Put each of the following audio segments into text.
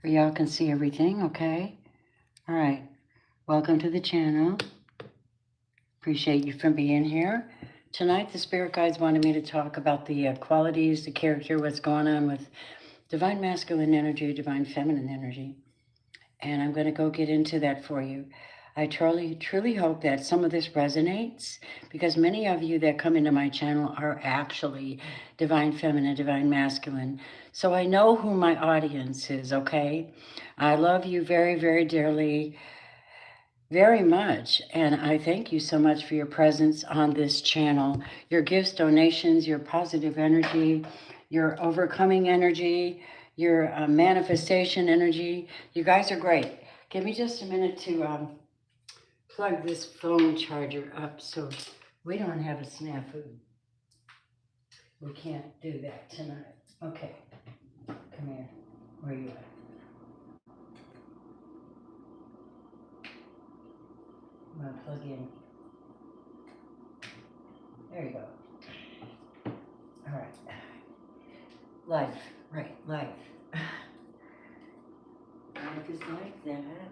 Y'all can see everything, okay? All right. Welcome to the channel. Appreciate you for being here. Tonight, the spirit guides wanted me to talk about the qualities, the character, what's going on with divine masculine energy, divine feminine energy. And I'm going to go get into that for you. I truly hope that some of this resonates because many of you that come into my channel are actually divine feminine, divine masculine. So I know who my audience is, okay? I love you very dearly, very much. And I thank you so much for your presence on this channel. Your gifts, donations, your positive energy, your overcoming energy, your manifestation energy. You guys are great. Give me just a minute to plug this phone charger up so we don't have a snafu. We can't do that tonight. Okay, come here. Where are you at? I'm gonna plug in. There you go. All right. Life, right, life. Life is like that.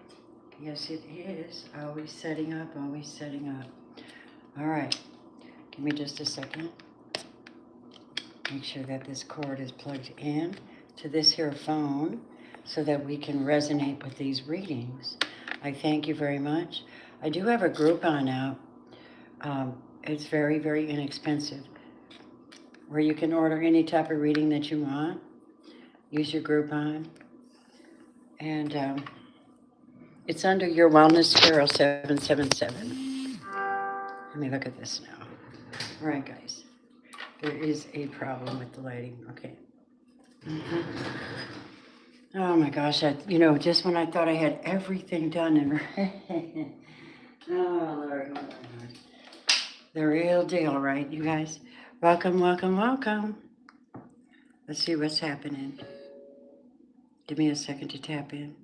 Yes, it is. Always setting up, always setting up. All right. Give me just a second. Make sure that this cord is plugged in to this here phone so that we can resonate with these readings. I thank you very much. I do have a Groupon out. It's very inexpensive, where you can order any type of reading that you want. Use your Groupon. And it's under Your Wellness Tarot 777. Let me look at this now. All right, guys. There is a problem with the lighting. Okay. Oh my gosh, just when I thought I had everything done and oh Lord. The real deal, right, you guys? Welcome. Let's see what's happening. Give me a second to tap in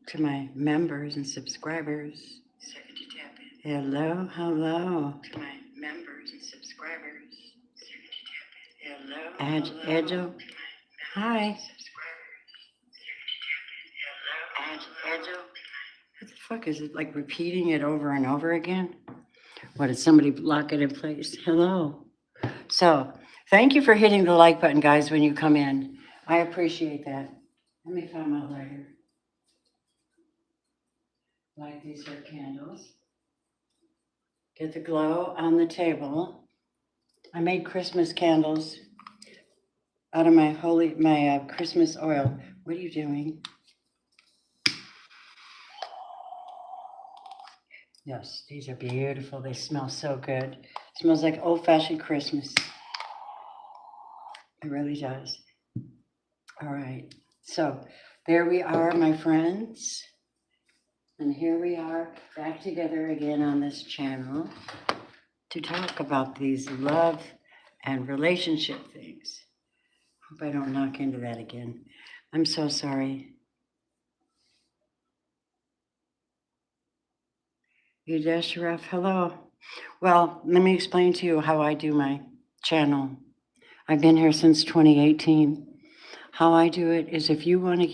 to my members and subscribers. Second to tap in. Hello. To my members and subscribers. Second to tap in. Hello. Agile. Hi. Agile. What the fuck is it, like repeating it over and over again? What, did somebody lock it in place? Hello. So, thank you for hitting the like button, guys, when you come in. I appreciate that. Let me find my lighter. Light these are candles. Get the glow on the table. I made Christmas candles out of my Christmas oil. What are you doing? Yes, these are beautiful. They smell so good. It smells like old-fashioned Christmas. It really does. All right. So there we are, my friends. And here we are back together again on this channel to talk about these love and relationship things. Hope I don't knock into that again. I'm so sorry. Yudesharef, hello. Well, let me explain to you how I do my channel. I've been here since 2018. How I do it is if you want to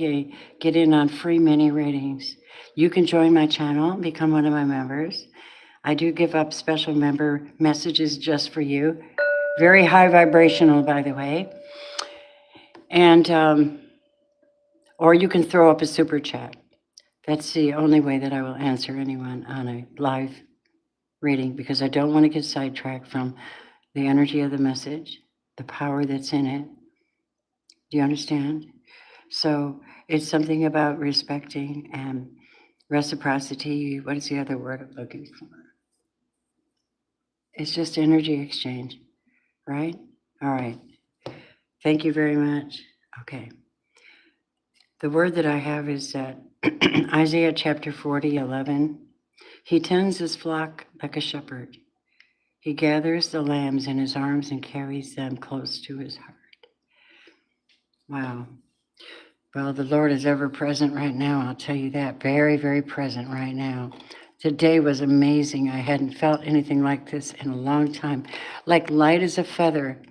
get in on free mini readings, you can join my channel, become one of my members. I do give up special member messages just for you. Very high vibrational, by the way. And, or you can throw up a super chat. That's the only way that I will answer anyone on a live reading because I don't want to get sidetracked from the energy of the message, the power that's in it. Do you understand? So it's something about respecting and reciprocity. What is the other word I'm looking for? It's just energy exchange, right? All right. Thank you very much. Okay. The word that I have is that Isaiah chapter 40:11. He tends his flock like a shepherd. He gathers the lambs in his arms and carries them close to his heart. Wow. Well, the Lord is ever present right now. I'll tell you that. Very present right now. Today was amazing. I hadn't felt anything like this in a long time. Like light as a feather.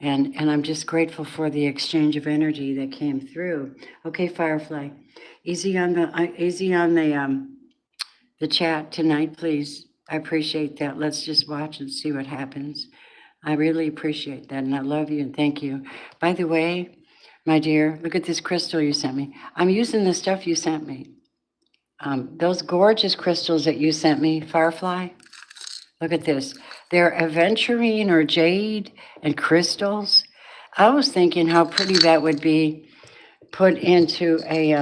And I'm just grateful for the exchange of energy that came through. Okay, Firefly, easy on the chat tonight, please. I appreciate that. Let's just watch and see what happens. I really appreciate that, and I love you and thank you. By the way, my dear, look at this crystal you sent me. I'm using the stuff you sent me. Those gorgeous crystals that you sent me, Firefly. Look at this. They're aventurine or jade and crystals. I was thinking how pretty that would be put into a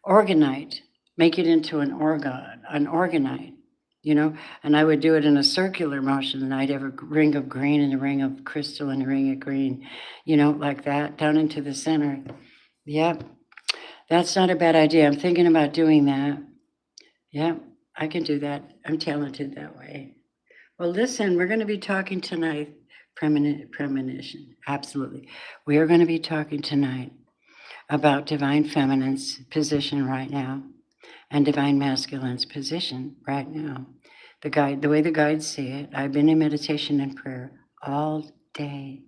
organite. Make it into an organite, you know, and I would do it in a circular motion, and I'd have a ring of green and a ring of crystal and a ring of green, you know, like that, down into the center. Yep, that's not a bad idea. I'm thinking about doing that. Yep, I can do that. I'm talented that way. Well, listen, we're going to be talking tonight, premonition, absolutely. We are going to be talking tonight about divine feminine's position right now and divine masculine's position right now. The way the guides see it, I've been in meditation and prayer all day,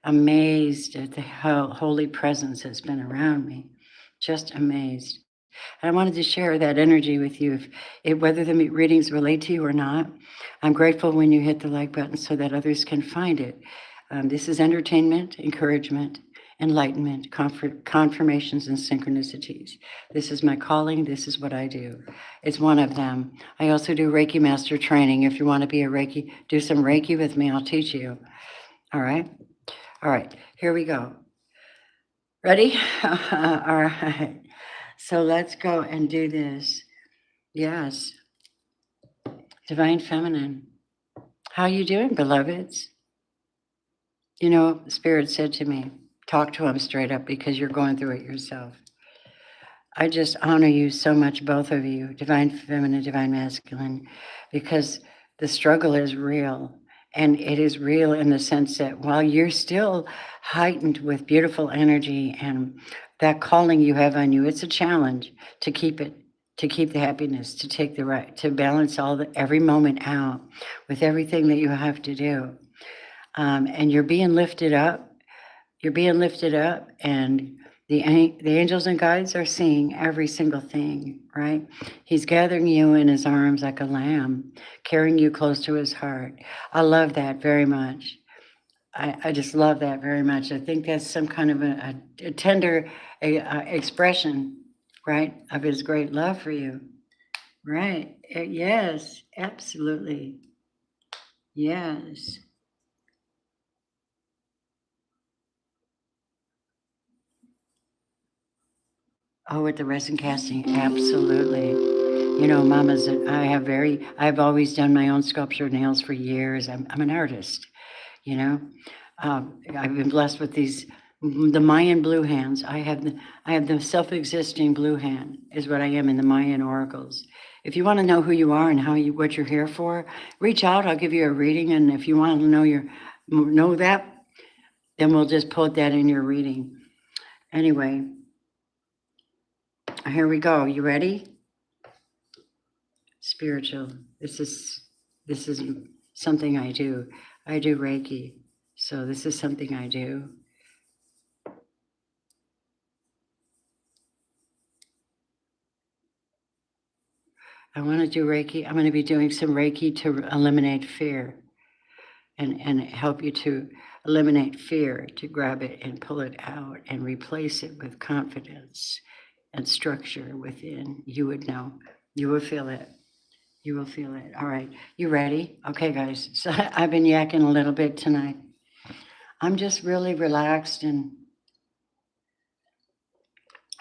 amazed at the holy presence that's been around me, just amazed. And I wanted to share that energy with you, whether the readings relate to you or not. I'm grateful when you hit the like button so that others can find it. This is entertainment, encouragement, enlightenment, confirmations, and synchronicities. This is my calling. This is what I do. It's one of them. I also do Reiki Master Training. If you want to be a Reiki, do some Reiki with me. I'll teach you. All right? All right. Here we go. Ready? All right. So let's go and do this. Yes. Divine Feminine. How you doing, beloveds? You know, Spirit said to me, talk to him straight up because you're going through it yourself. I just honor you so much, both of you, Divine Feminine, Divine Masculine, because the struggle is real. And it is real in the sense that while you're still heightened with beautiful energy and that calling you have on you, it's a challenge to keep it, to keep the happiness, to take the right, to balance every moment out with everything that you have to do. And you're being lifted up. You're being lifted up, and the angels and guides are seeing every single thing, right? He's gathering you in his arms like a lamb, carrying you close to his heart. I love that very much. I just love that very much. I think that's some kind of a tender expression, right, of his great love for you. Right. Yes, absolutely. Yes. Oh, with the resin casting, absolutely. You know, Mama's, I've always done my own sculpture nails for years. I'm an artist, you know. I've been blessed with the Mayan blue hands. I have the self-existing blue hand is what I am in the Mayan oracles. If you want to know who you are and what you're here for, reach out. I'll give you a reading. And if you want to know that, then we'll just put that in your reading. Anyway, here we go. You ready? Spiritual. This is something I do. I do Reiki. So this is something I do. I want to do Reiki. I'm going to be doing some Reiki to eliminate fear and help you to eliminate fear, to grab it and pull it out and replace it with confidence and structure within. You would know. You will feel it. You will feel it. All right. You ready? Okay, guys. So I've been yakking a little bit tonight. I'm just really relaxed and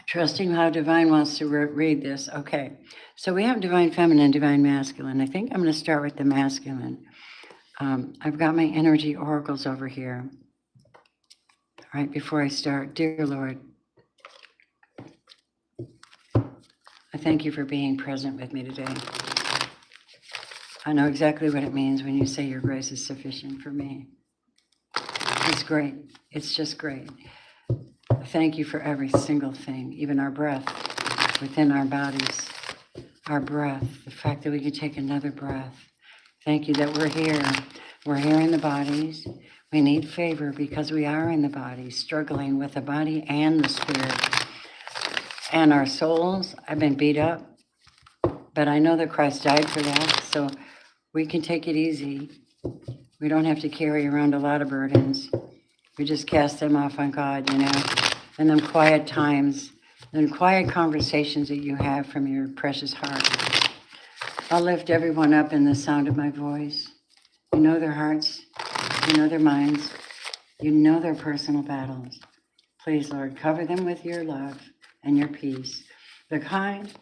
trusting how divine wants to read this. Okay. So we have divine feminine, divine masculine. I think I'm going to start with the masculine. I've got my energy oracles over here. All right. Before I start, dear Lord, I thank you for being present with me today. I know exactly what it means when you say your grace is sufficient for me. It's great. It's just great. Thank you for every single thing, even our breath within our bodies, our breath, the fact that we can take another breath. Thank you that we're here. We're here in the bodies. We need favor because we are in the body, struggling with the body and the spirit. And our souls have been beat up, but I know that Christ died for that, so we can take it easy. We don't have to carry around a lot of burdens. We just cast them off on God, and them quiet times, and quiet conversations that you have from your precious heart. I'll lift everyone up in the sound of my voice. You know their hearts, you know their minds, you know their personal battles. Please, Lord, cover them with your love and your peace, the kind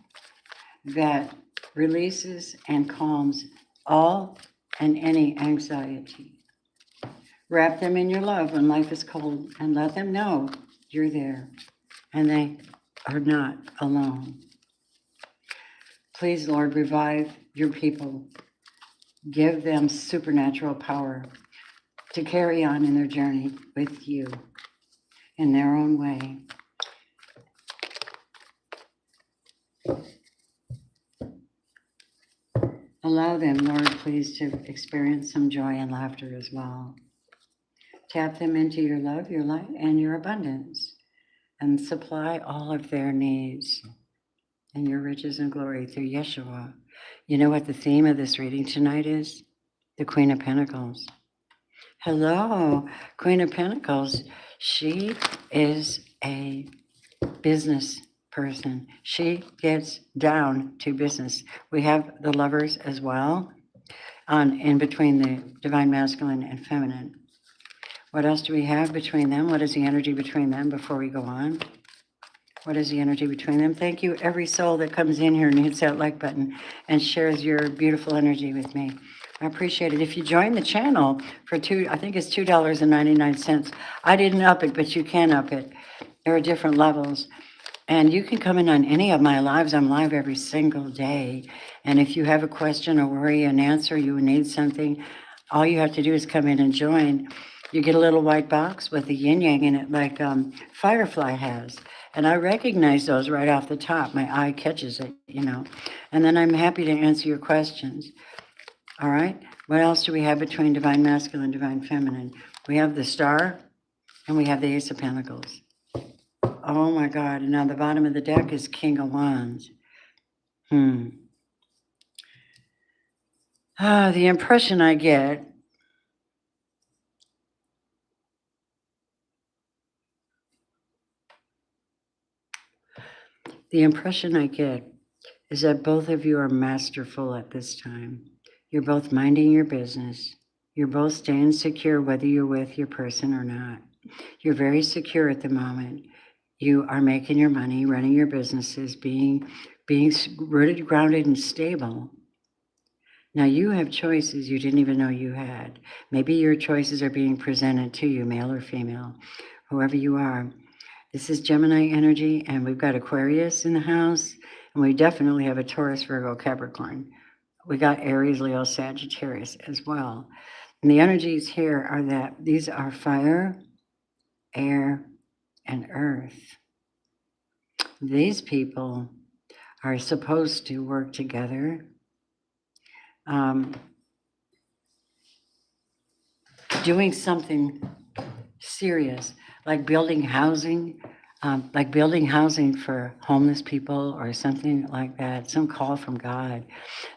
that releases and calms all and any anxiety. Wrap them in your love when life is cold and let them know you're there and they are not alone. Please, Lord, revive your people. Give them supernatural power to carry on in their journey with you in their own way. Allow them, Lord, please, to experience some joy and laughter as well. Tap them into your love, your light, and your abundance, and supply all of their needs and your riches and glory through Yeshua. You know what the theme of this reading tonight is? The Queen of Pentacles. Hello, Queen of Pentacles. She is a business person. She gets down to business. We have the lovers as well, in between the divine masculine and feminine. What else do we have between them? What is the energy between them before we go on? What is the energy between them? Thank you, every soul that comes in here and hits that like button and shares your beautiful energy with me. I appreciate it. If you join the channel for I think it's $2.99. I didn't up it, but you can up it. There are different levels. And you can come in on any of my lives. I'm live every single day. And if you have a question or worry, an answer, you need something, all you have to do is come in and join. You get a little white box with a yin yang in it, like Firefly has. And I recognize those right off the top. My eye catches it, And then I'm happy to answer your questions. All right? What else do we have between divine masculine, divine feminine? We have the star and we have the Ace of Pentacles. Oh my God. And now the bottom of the deck is King of Wands. The impression I get is that both of you are masterful at this time. You're both minding your business. You're both staying secure whether you're with your person or not. You're very secure at the moment. You are making your money, running your businesses, being rooted, grounded, and stable. Now you have choices you didn't even know you had. Maybe your choices are being presented to you, male or female, whoever you are. This is Gemini energy, and we've got Aquarius in the house, and we definitely have a Taurus, Virgo, Capricorn. We got Aries, Leo, Sagittarius as well. And the energies here are that these are fire, air, and earth. These people are supposed to work together. Doing something serious, like building housing for homeless people or something like that, some call from God.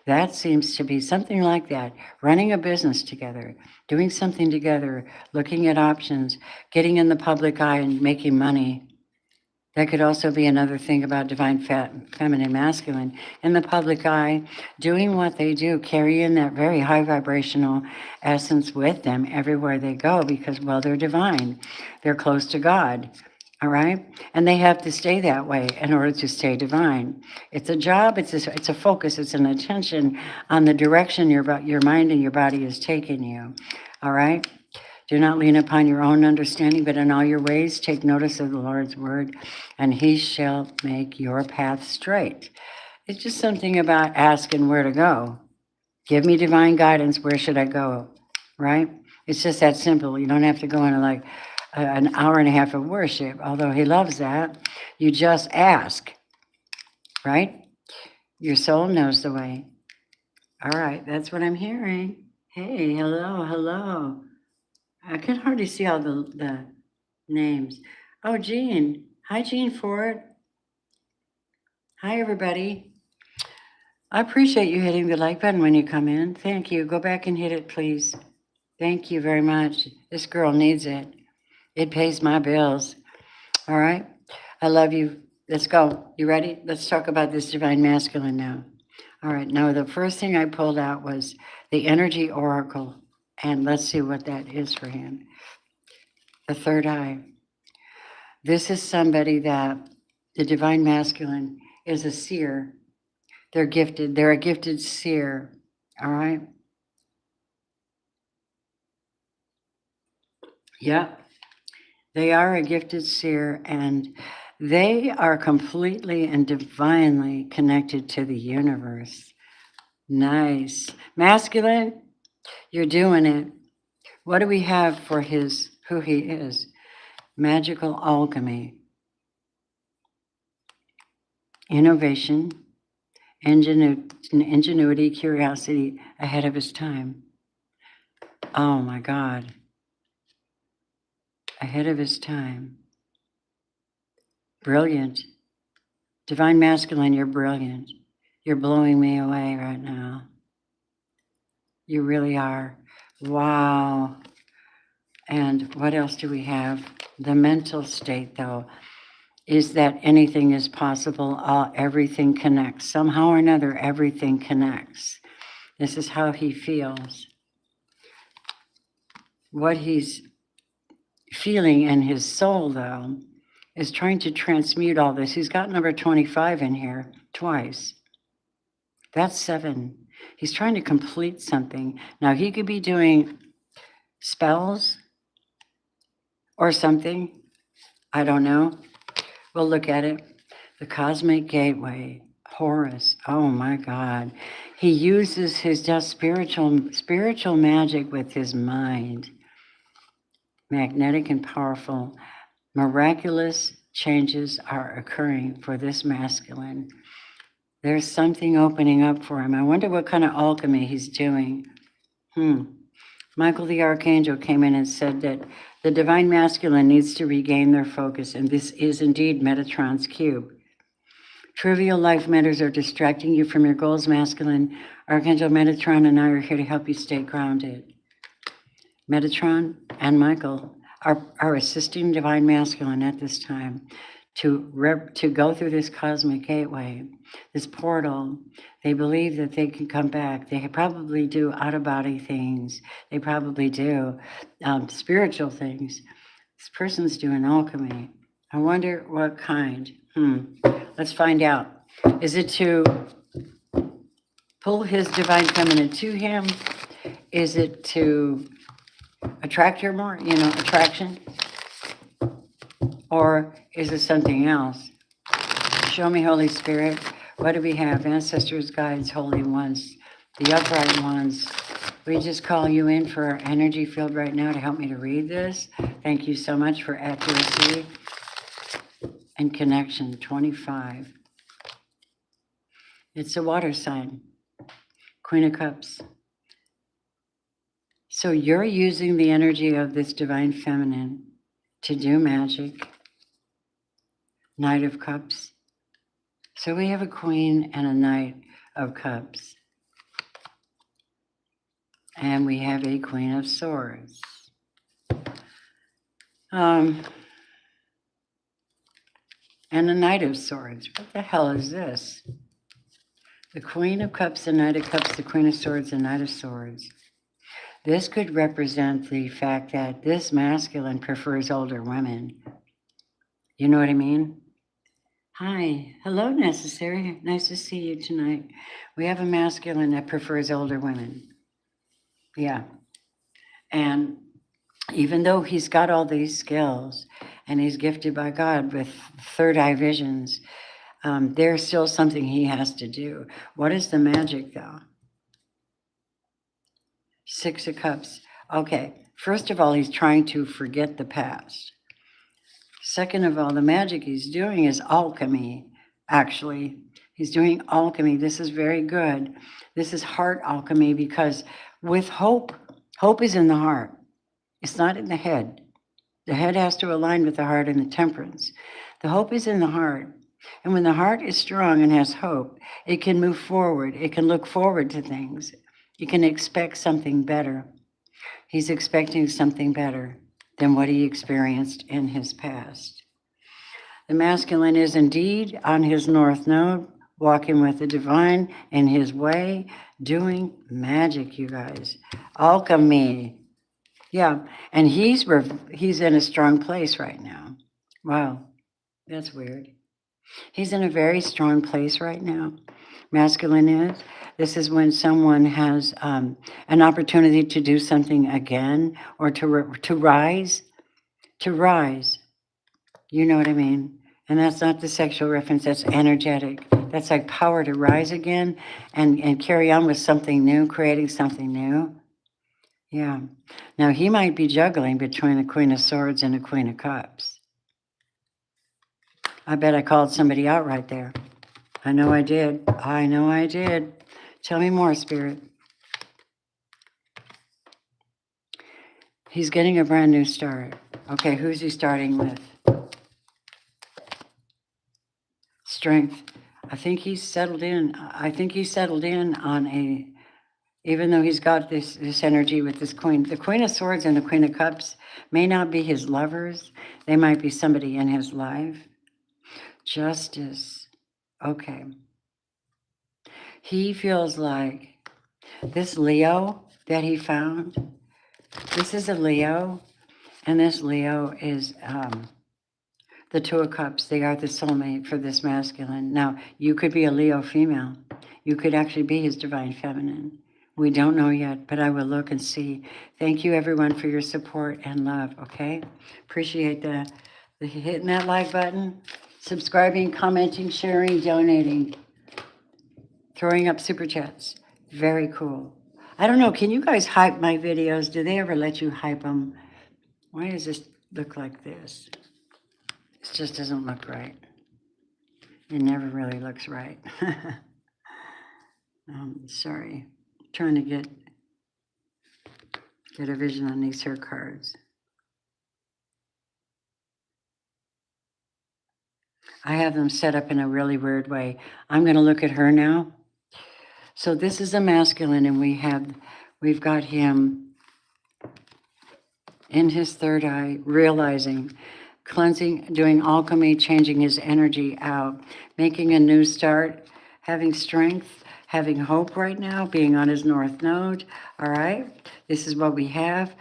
That seems to be something like that. Running a business together, doing something together, looking at options, getting in the public eye and making money. That could also be another thing about divine feminine, masculine. In the public eye, doing what they do, carrying that very high vibrational essence with them everywhere they go because, well, they're divine. They're close to God, all right? And they have to stay that way in order to stay divine. It's a job, it's a focus, it's an attention on the direction your mind and your body is taking you, all right? Do not lean upon your own understanding, but in all your ways take notice of the Lord's word, and he shall make your path straight. It's just something about asking where to go. Give me divine guidance. Where should I go? Right? It's just that simple. You don't have to go into like an hour and a half of worship, although he loves that. You just ask, right? Your soul knows the way. All right, that's what I'm hearing. Hey, hello, hello. I can hardly see all the names. Oh, Jean. Hi, Jean Ford. Hi, everybody. I appreciate you hitting the like button when you come in. Thank you. Go back and hit it, please. Thank you very much. This girl needs it. It pays my bills. All right. I love you. Let's go. You ready? Let's talk about this divine masculine now. All right. Now, the first thing I pulled out was the energy oracle. And let's see what that is for him. The third eye. This is somebody that the divine masculine is a seer. They're gifted. They're a gifted seer. All right. Yeah. They are a gifted seer, and they are completely and divinely connected to the universe. Nice. Masculine, you're doing it. What do we have for who he is? Magical alchemy, innovation, ingenuity, curiosity, ahead of his time. Oh my God. Ahead of his time. Brilliant. Divine masculine, you're brilliant. You're blowing me away right now. You really are. Wow. And what else do we have? The mental state, though, is that anything is possible. Everything connects. Somehow or another, everything connects. This is how he feels. What he's feeling in his soul, though, is trying to transmute all this. He's got number 25 in here twice. That's 7. He's trying to complete something. Now, he could be doing spells or something. I don't know. We'll look at it. The Cosmic Gateway, Horus. Oh my God. He uses his just spiritual magic with his mind. Magnetic and powerful. Miraculous changes are occurring for this masculine. There's something opening up for him. I wonder what kind of alchemy he's doing. Michael the Archangel came in and said that the divine masculine needs to regain their focus, and this is indeed Metatron's cube. Trivial life matters are distracting you from your goals, masculine. Archangel Metatron and I are here to help you stay grounded. Metatron and Michael are assisting divine masculine at this time to go through this cosmic gateway, this portal. They believe that they can come back. They probably do out-of-body things. They probably do spiritual things. This person's doing alchemy. I wonder what kind. Let's find out. Is it to pull his divine feminine to him? Is it to attract her more? Attraction? Or is it something else? Show me, Holy Spirit. What do we have? Ancestors, guides, holy ones, the upright ones. We just call you in for our energy field right now to help me to read this. Thank you so much for accuracy and connection. 25. It's a water sign. Queen of Cups. So you're using the energy of this divine feminine to do magic. Knight of Cups. So we have a Queen and a Knight of Cups. And we have a Queen of Swords. And a Knight of Swords. What the hell is this? The Queen of Cups, the Knight of Cups, the Queen of Swords, the Knight of Swords. This could represent the fact that this masculine prefers older women. You know what I mean? Hi. Hello, Necessary. Nice to see you tonight. We have a masculine that prefers older women. Yeah. And even though he's got all these skills and he's gifted by God with third eye visions, there's still something he has to do. What is the magic, though? 6 of Cups. Okay, first of all, he's trying to forget the past. Second of all, the magic he's doing is alchemy, actually. He's doing alchemy. This is very good. This is heart alchemy because with hope, hope is in the heart. It's not in the head. The head has to align with the heart and the temperance. The hope is in the heart. And when the heart is strong and has hope, it can move forward. It can look forward to things. You can expect something better. He's expecting something better than what he experienced in his past. The masculine is indeed on his north node, walking with the divine in his way, doing magic, you guys. Alchemy. Yeah, and he's in a strong place right now. Wow, that's weird. He's in a very strong place right now. Masculine is. This is when someone has an opportunity to do something again or to rise. To rise. You know what I mean? And that's not the sexual reference, that's energetic. That's like power to rise again and carry on with something new, creating something new. Yeah. Now he might be juggling between a Queen of Swords and a Queen of Cups. I bet I called somebody out right there. I know I did. I know I did. Tell me more, Spirit. He's getting a brand new start. Okay, who's he starting with? Strength. I think he's settled in. I think he's settled in on a, even though he's got this energy with this queen. The Queen of Swords and the Queen of Cups may not be his lovers. They might be somebody in his life. Justice. Okay. He feels like this Leo that he found, this is a Leo, and this Leo is the Two of Cups. They are the soulmate for this masculine. Now, you could be a Leo female. You could actually be his divine feminine. We don't know yet, but I will look and see. Thank you, everyone, for your support and love, okay? Appreciate the hitting that like button, subscribing, commenting, sharing, donating, throwing up super chats. Very cool. I don't know, can you guys hype my videos? Do they ever let you hype them? Why does this look like this? This just doesn't look right. It never really looks right. Sorry. Trying to get a vision on these here cards. I have them set up in a really weird way. I'm going to look at her now. So this is a masculine, and we've got him in his third eye, realizing, cleansing, doing alchemy, changing his energy out, making a new start, having strength, having hope right now, being on his north node. All right, this is what we have.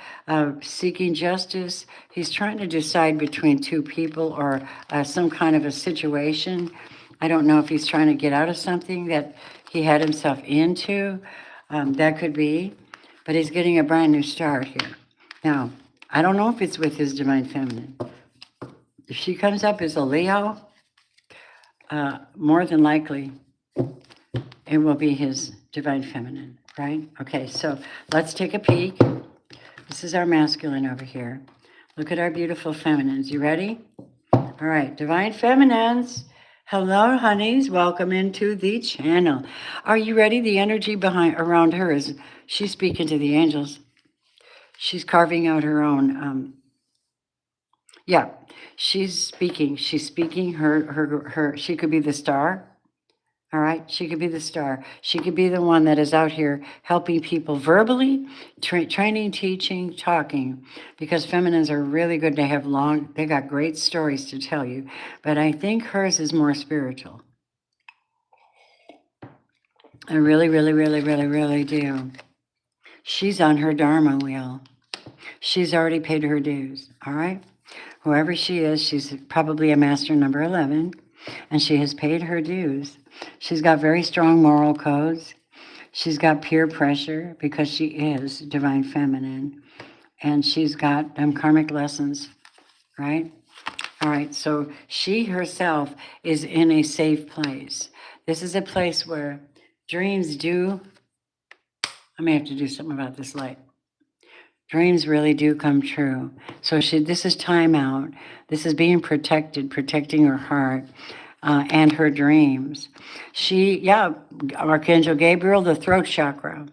Seeking justice. He's trying to decide between two people or some kind of a situation. I don't know if he's trying to get out of something that he had himself into. That could be, but he's getting a brand new start here. Now, I don't know if it's with his divine feminine. If she comes up as a Leo, more than likely it will be his divine feminine, right? Okay, so let's take a peek. This is our masculine over here. Look at our beautiful feminines. You ready? All right, divine feminines. Hello, honeys. Welcome into the channel. Are you ready? The energy around her is she's speaking to the angels. She's carving out her own. Yeah, she's speaking. She's speaking her. She could be the star. All right, she could be the star. She could be the one that is out here helping people verbally, training, teaching, talking, because feminines are really good to have they got great stories to tell you, but I think hers is more spiritual. I really, really, really, really, really do. She's on her Dharma wheel. She's already paid her dues, all right? Whoever she is, she's probably a master number 11, and she has paid her dues. She's got very strong moral codes. She's got peer pressure because she is divine feminine. And she's got karmic lessons, right? All right, so she herself is in a safe place. This is a place where dreams do, I may have to do something about this light. Dreams really do come true. So this is time out. This is being protected, protecting her heart. And her dreams. Archangel Gabriel, the throat chakra.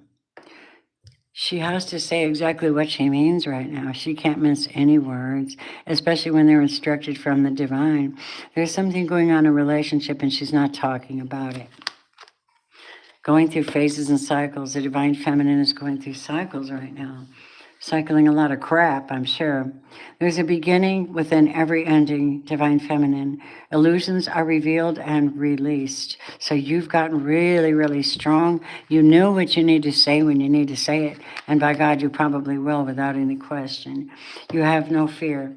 She has to say exactly what she means right now. She can't mince any words, especially when they're instructed from the divine. There's something going on in a relationship and she's not talking about it. Going through phases and cycles. The divine feminine is going through cycles right now. Cycling a lot of crap, I'm sure. There's a beginning within every ending, divine feminine. Illusions are revealed and released. So you've gotten really, really strong. You know what you need to say when you need to say it. And by God, you probably will without any question. You have no fear.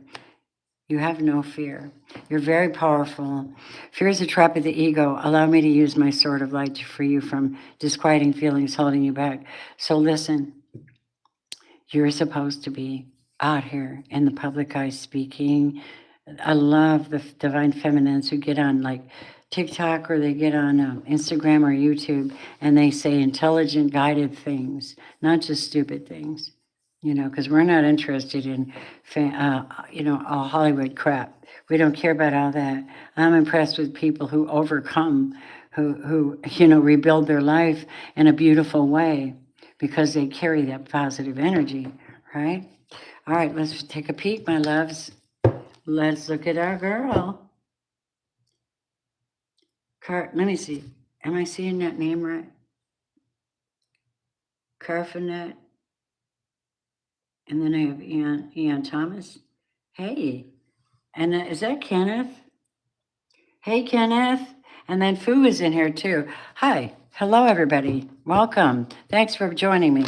You have no fear. You're very powerful. Fear is a trap of the ego. Allow me to use my sword of light to free you from disquieting feelings holding you back. So listen. You're supposed to be out here in the public eye speaking. I love the divine feminines who get on like TikTok or they get on Instagram or YouTube and they say intelligent, guided things, not just stupid things, you know, because we're not interested in, all Hollywood crap. We don't care about all that. I'm impressed with people who overcome, who rebuild their life in a beautiful way because they carry that positive energy, right? All right, let's take a peek, my loves. Let's look at our girl. Let me see. Am I seeing that name right? Carphanet. And then I have Ian Thomas. Hey. And is that Kenneth? Hey, Kenneth. And then Fu is in here too. Hi. Hello, everybody. Welcome. Thanks for joining me.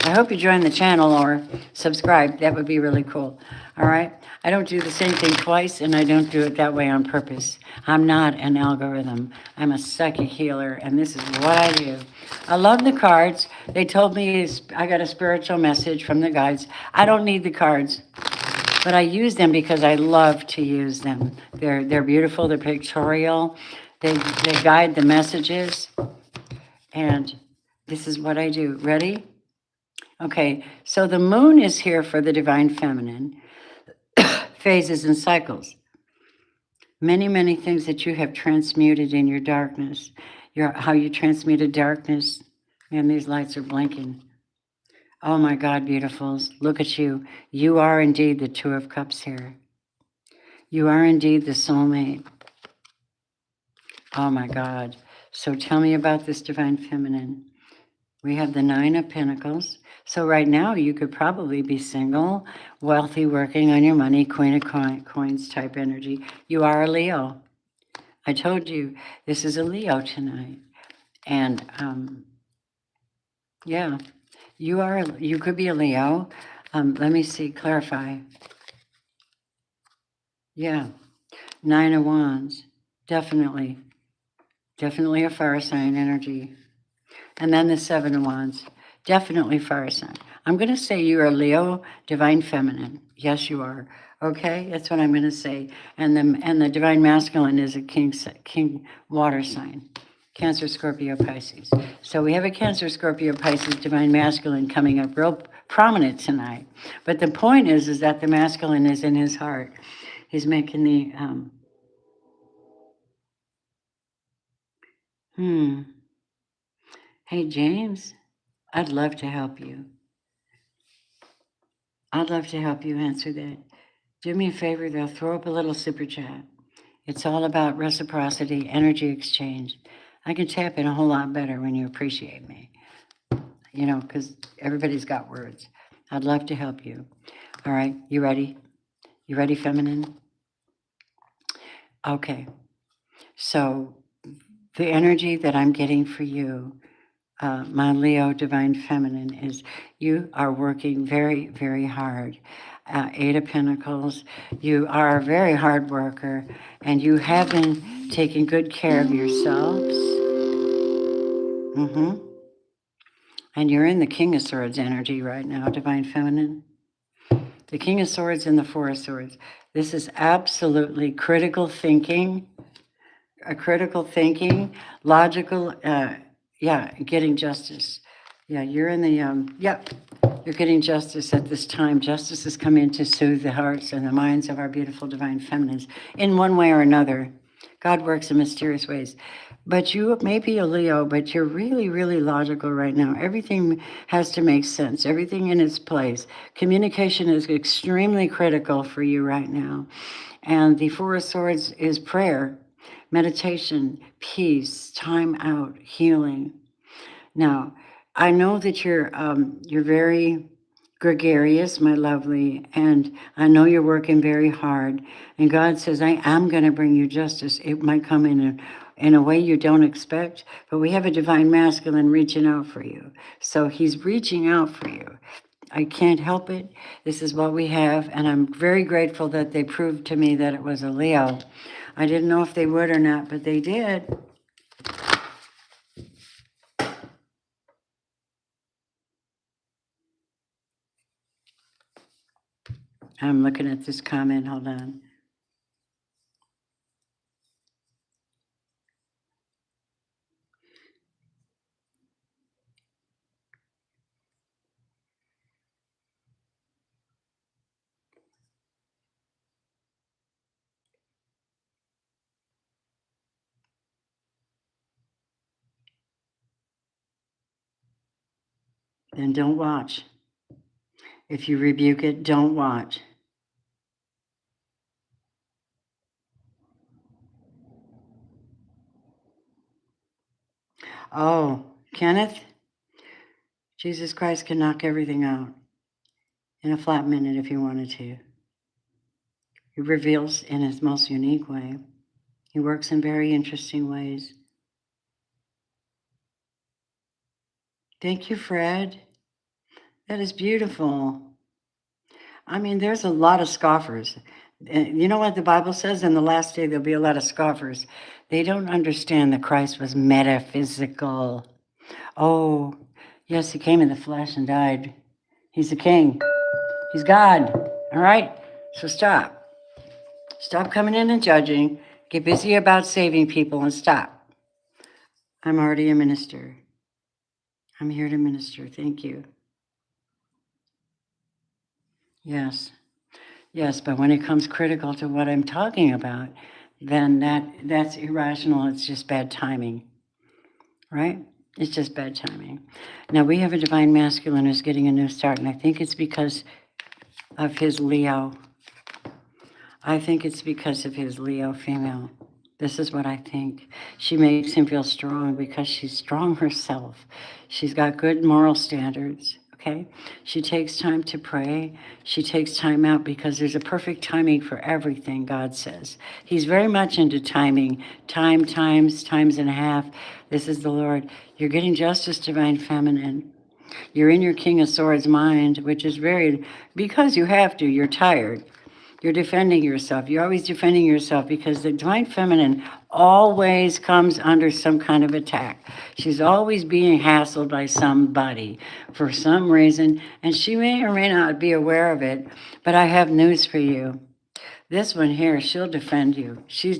I hope you join the channel or subscribe. That would be really cool. All right. I don't do the same thing twice, and I don't do it that way on purpose. I'm not an algorithm. I'm a psychic healer, and this is what I do. I love the cards. They told me I got a spiritual message from the guides. I don't need the cards, but I use them because I love to use them. They're beautiful. They're pictorial. They guide the messages, and this is what I do. Ready? Okay, so the moon is here for the divine feminine, phases and cycles. Many, many things that you have transmuted in your darkness, how you transmuted darkness, and these lights are blinking. Oh my God, beautifuls, look at you. You are indeed the Two of Cups here. You are indeed the soulmate. Oh my God. So tell me about this divine feminine. We have the Nine of Pentacles. So right now you could probably be single, wealthy, working on your money, Queen of Coins type energy. You are a Leo. I told you this is a Leo tonight. And yeah, you could be a Leo. Let me see, clarify. Yeah, Nine of Wands. Definitely a fire sign energy. And then the Seven of Wands. Definitely fire sign. I'm going to say you are Leo, divine feminine. Yes, you are. Okay, that's what I'm going to say. And the divine masculine is a king water sign. Cancer, Scorpio, Pisces. So we have a Cancer, Scorpio, Pisces, divine masculine coming up real prominent tonight. But the point is that the masculine is in his heart. He's making the Hey, James, I'd love to help you. I'd love to help you answer that. Do me a favor, though, throw up a little super chat. It's all about reciprocity, energy exchange. I can tap in a whole lot better when you appreciate me, because everybody's got words. I'd love to help you. All right, you ready? You ready, feminine? Okay, so the energy that I'm getting for you, my Leo divine feminine, is you are working very, very hard. Eight of Pentacles, you are a very hard worker, and you have been taking good care of yourselves. And you're in the King of Swords energy right now, divine feminine. The King of Swords and the Four of Swords. This is absolutely critical thinking, logical, getting justice. Yeah, you're in the, you're getting justice at this time. Justice has come in to soothe the hearts and the minds of our beautiful divine feminines in one way or another. God works in mysterious ways. But you may be a Leo, but you're really, really logical right now. Everything has to make sense, everything in its place. Communication is extremely critical for you right now. And the Four of Swords is prayer, meditation, peace, time out, healing. Now, I know that you're very gregarious, my lovely, and I know you're working very hard. And God says, I am going to bring you justice. It might come in a way you don't expect, but we have a divine masculine reaching out for you. So he's reaching out for you. I can't help it. This is what we have, and I'm very grateful that they proved to me that it was a Leo. I didn't know if they would or not, but they did. I'm looking at this comment. Hold on. Then don't watch. If you rebuke it, don't watch. Oh, Kenneth, Jesus Christ can knock everything out in a flat minute if he wanted to. He reveals in his most unique way. He works in very interesting ways. Thank you, Fred. That is beautiful. I mean, there's a lot of scoffers. You know what the Bible says? In the last day, there'll be a lot of scoffers. They don't understand that Christ was metaphysical. Oh, yes, he came in the flesh and died. He's the king. He's God. All right? So stop. Stop coming in and judging. Get busy about saving people and stop. I'm already a minister. I'm here to minister. Thank you. Yes. Yes, but when it comes critical to what I'm talking about, then that's irrational. It's just bad timing. Right? It's just bad timing. Now we have a divine masculine who's getting a new start, and I think it's because of his Leo. I think it's because of his Leo female. This is what I think. She makes him feel strong because she's strong herself. She's got good moral standards, okay? She takes time to pray. She takes time out because there's a perfect timing for everything, God says. He's very much into timing. Times and a half. This is the Lord. You're getting justice, divine feminine. You're in your King of Swords mind, which is very, because you have to, you're tired. You're defending yourself. You're always defending yourself because the divine feminine always comes under some kind of attack. She's always being hassled by somebody for some reason, and she may or may not be aware of it, but I have news for you. This one here, she'll defend you. She's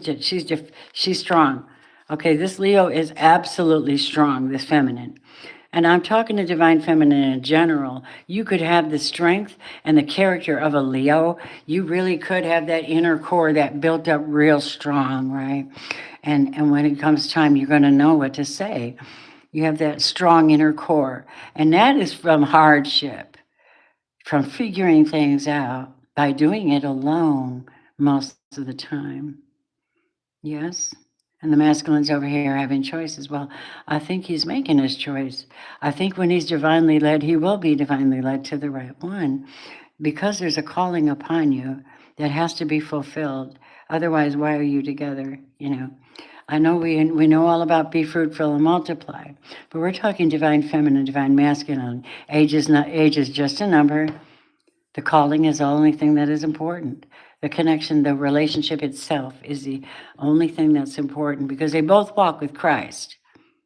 strong. Okay, this Leo is absolutely strong, this feminine. And I'm talking to divine feminine in general. You could have the strength and the character of a Leo. You really could have that inner core that built up real strong, right? And when it comes time, you're going to know what to say. You have that strong inner core. And that is from hardship, from figuring things out by doing it alone most of the time. Yes? And the masculine's over here having choices. Well, I think he's making his choice. I think when he's divinely led, he will be divinely led to the right one because there's a calling upon you that has to be fulfilled. Otherwise, why are you together? You know, I know we know all about be fruitful and multiply, but we're talking divine feminine, divine masculine. Age is just a number. The calling is the only thing that is important. The connection, the relationship itself is the only thing that's important because they both walk with Christ.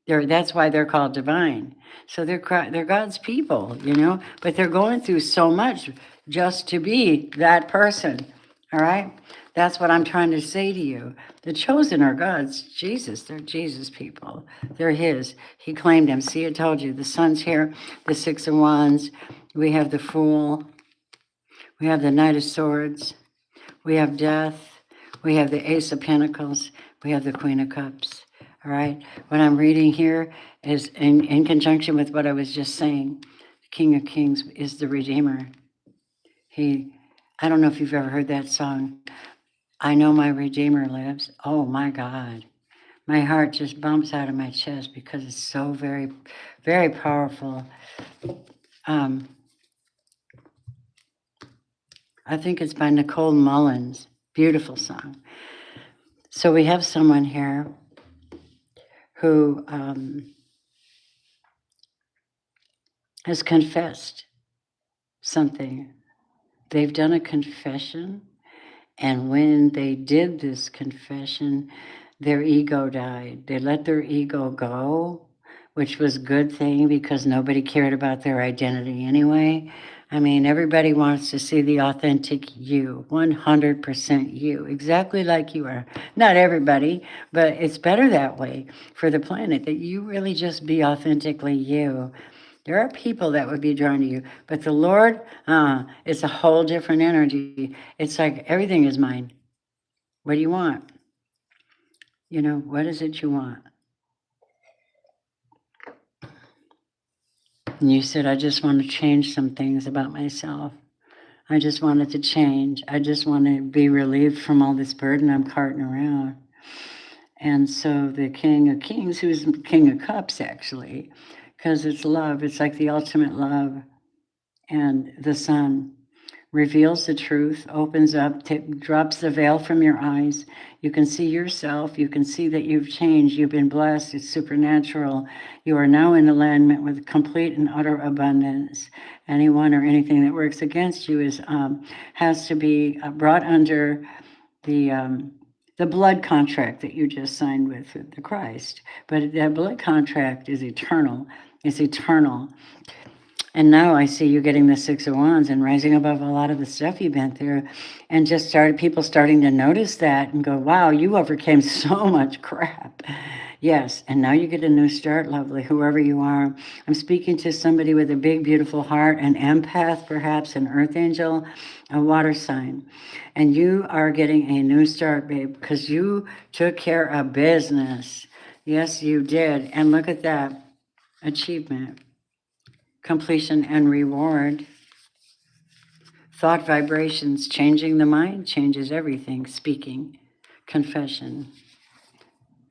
That's why they're called divine. So they're God's people, you know, but they're going through so much just to be that person. All right? That's what I'm trying to say to you. The chosen are God's. Jesus, they're Jesus people. They're his. He claimed them. See, I told you, the sun's here, the Six of Wands. We have the Fool. We have the Knight of Swords. We have death. We have the Ace of Pentacles. We have the Queen of Cups. All right. What I'm reading here is in conjunction with what I was just saying. The King of Kings is the Redeemer. I don't know if you've ever heard that song. I know my Redeemer lives. Oh my God. My heart just bumps out of my chest because it's so very, very powerful. I think it's by Nicole Mullins. Beautiful song. So we have someone here who has confessed something. They've done a confession, and when they did this confession, their ego died. They let their ego go, which was a good thing because nobody cared about their identity anyway. I mean, everybody wants to see the authentic you, 100% you, exactly like you are. Not everybody, but it's better that way for the planet, that you really just be authentically you. There are people that would be drawn to you, but the Lord, it's a whole different energy. It's like everything is mine. What do you want? You know, what is it you want? And you said, I just want to change some things about myself. I just wanted to change. I just want to be relieved from all this burden I'm carting around. And so the King of Kings, who's the King of Cups, actually, because it's love, it's like the ultimate love. And the Sun reveals the truth, opens up, drops the veil from your eyes. You can see yourself. You can see that you've changed. You've been blessed. It's supernatural. You are now in alignment with complete and utter abundance. Anyone or anything that works against you has to be brought under the blood contract that you just signed with the Christ. But that blood contract is eternal. It's eternal. And now I see you getting the Six of Wands and rising above a lot of the stuff you've been through, and just people starting to notice that and go, wow, you overcame so much crap. Yes, and now you get a new start, lovely, whoever you are. I'm speaking to somebody with a big, beautiful heart, an empath, perhaps, an earth angel, a water sign. And you are getting a new start, babe, because you took care of business. Yes, you did. And look at that achievement. Completion and reward. Thought vibrations, changing the mind changes everything. Speaking, confession.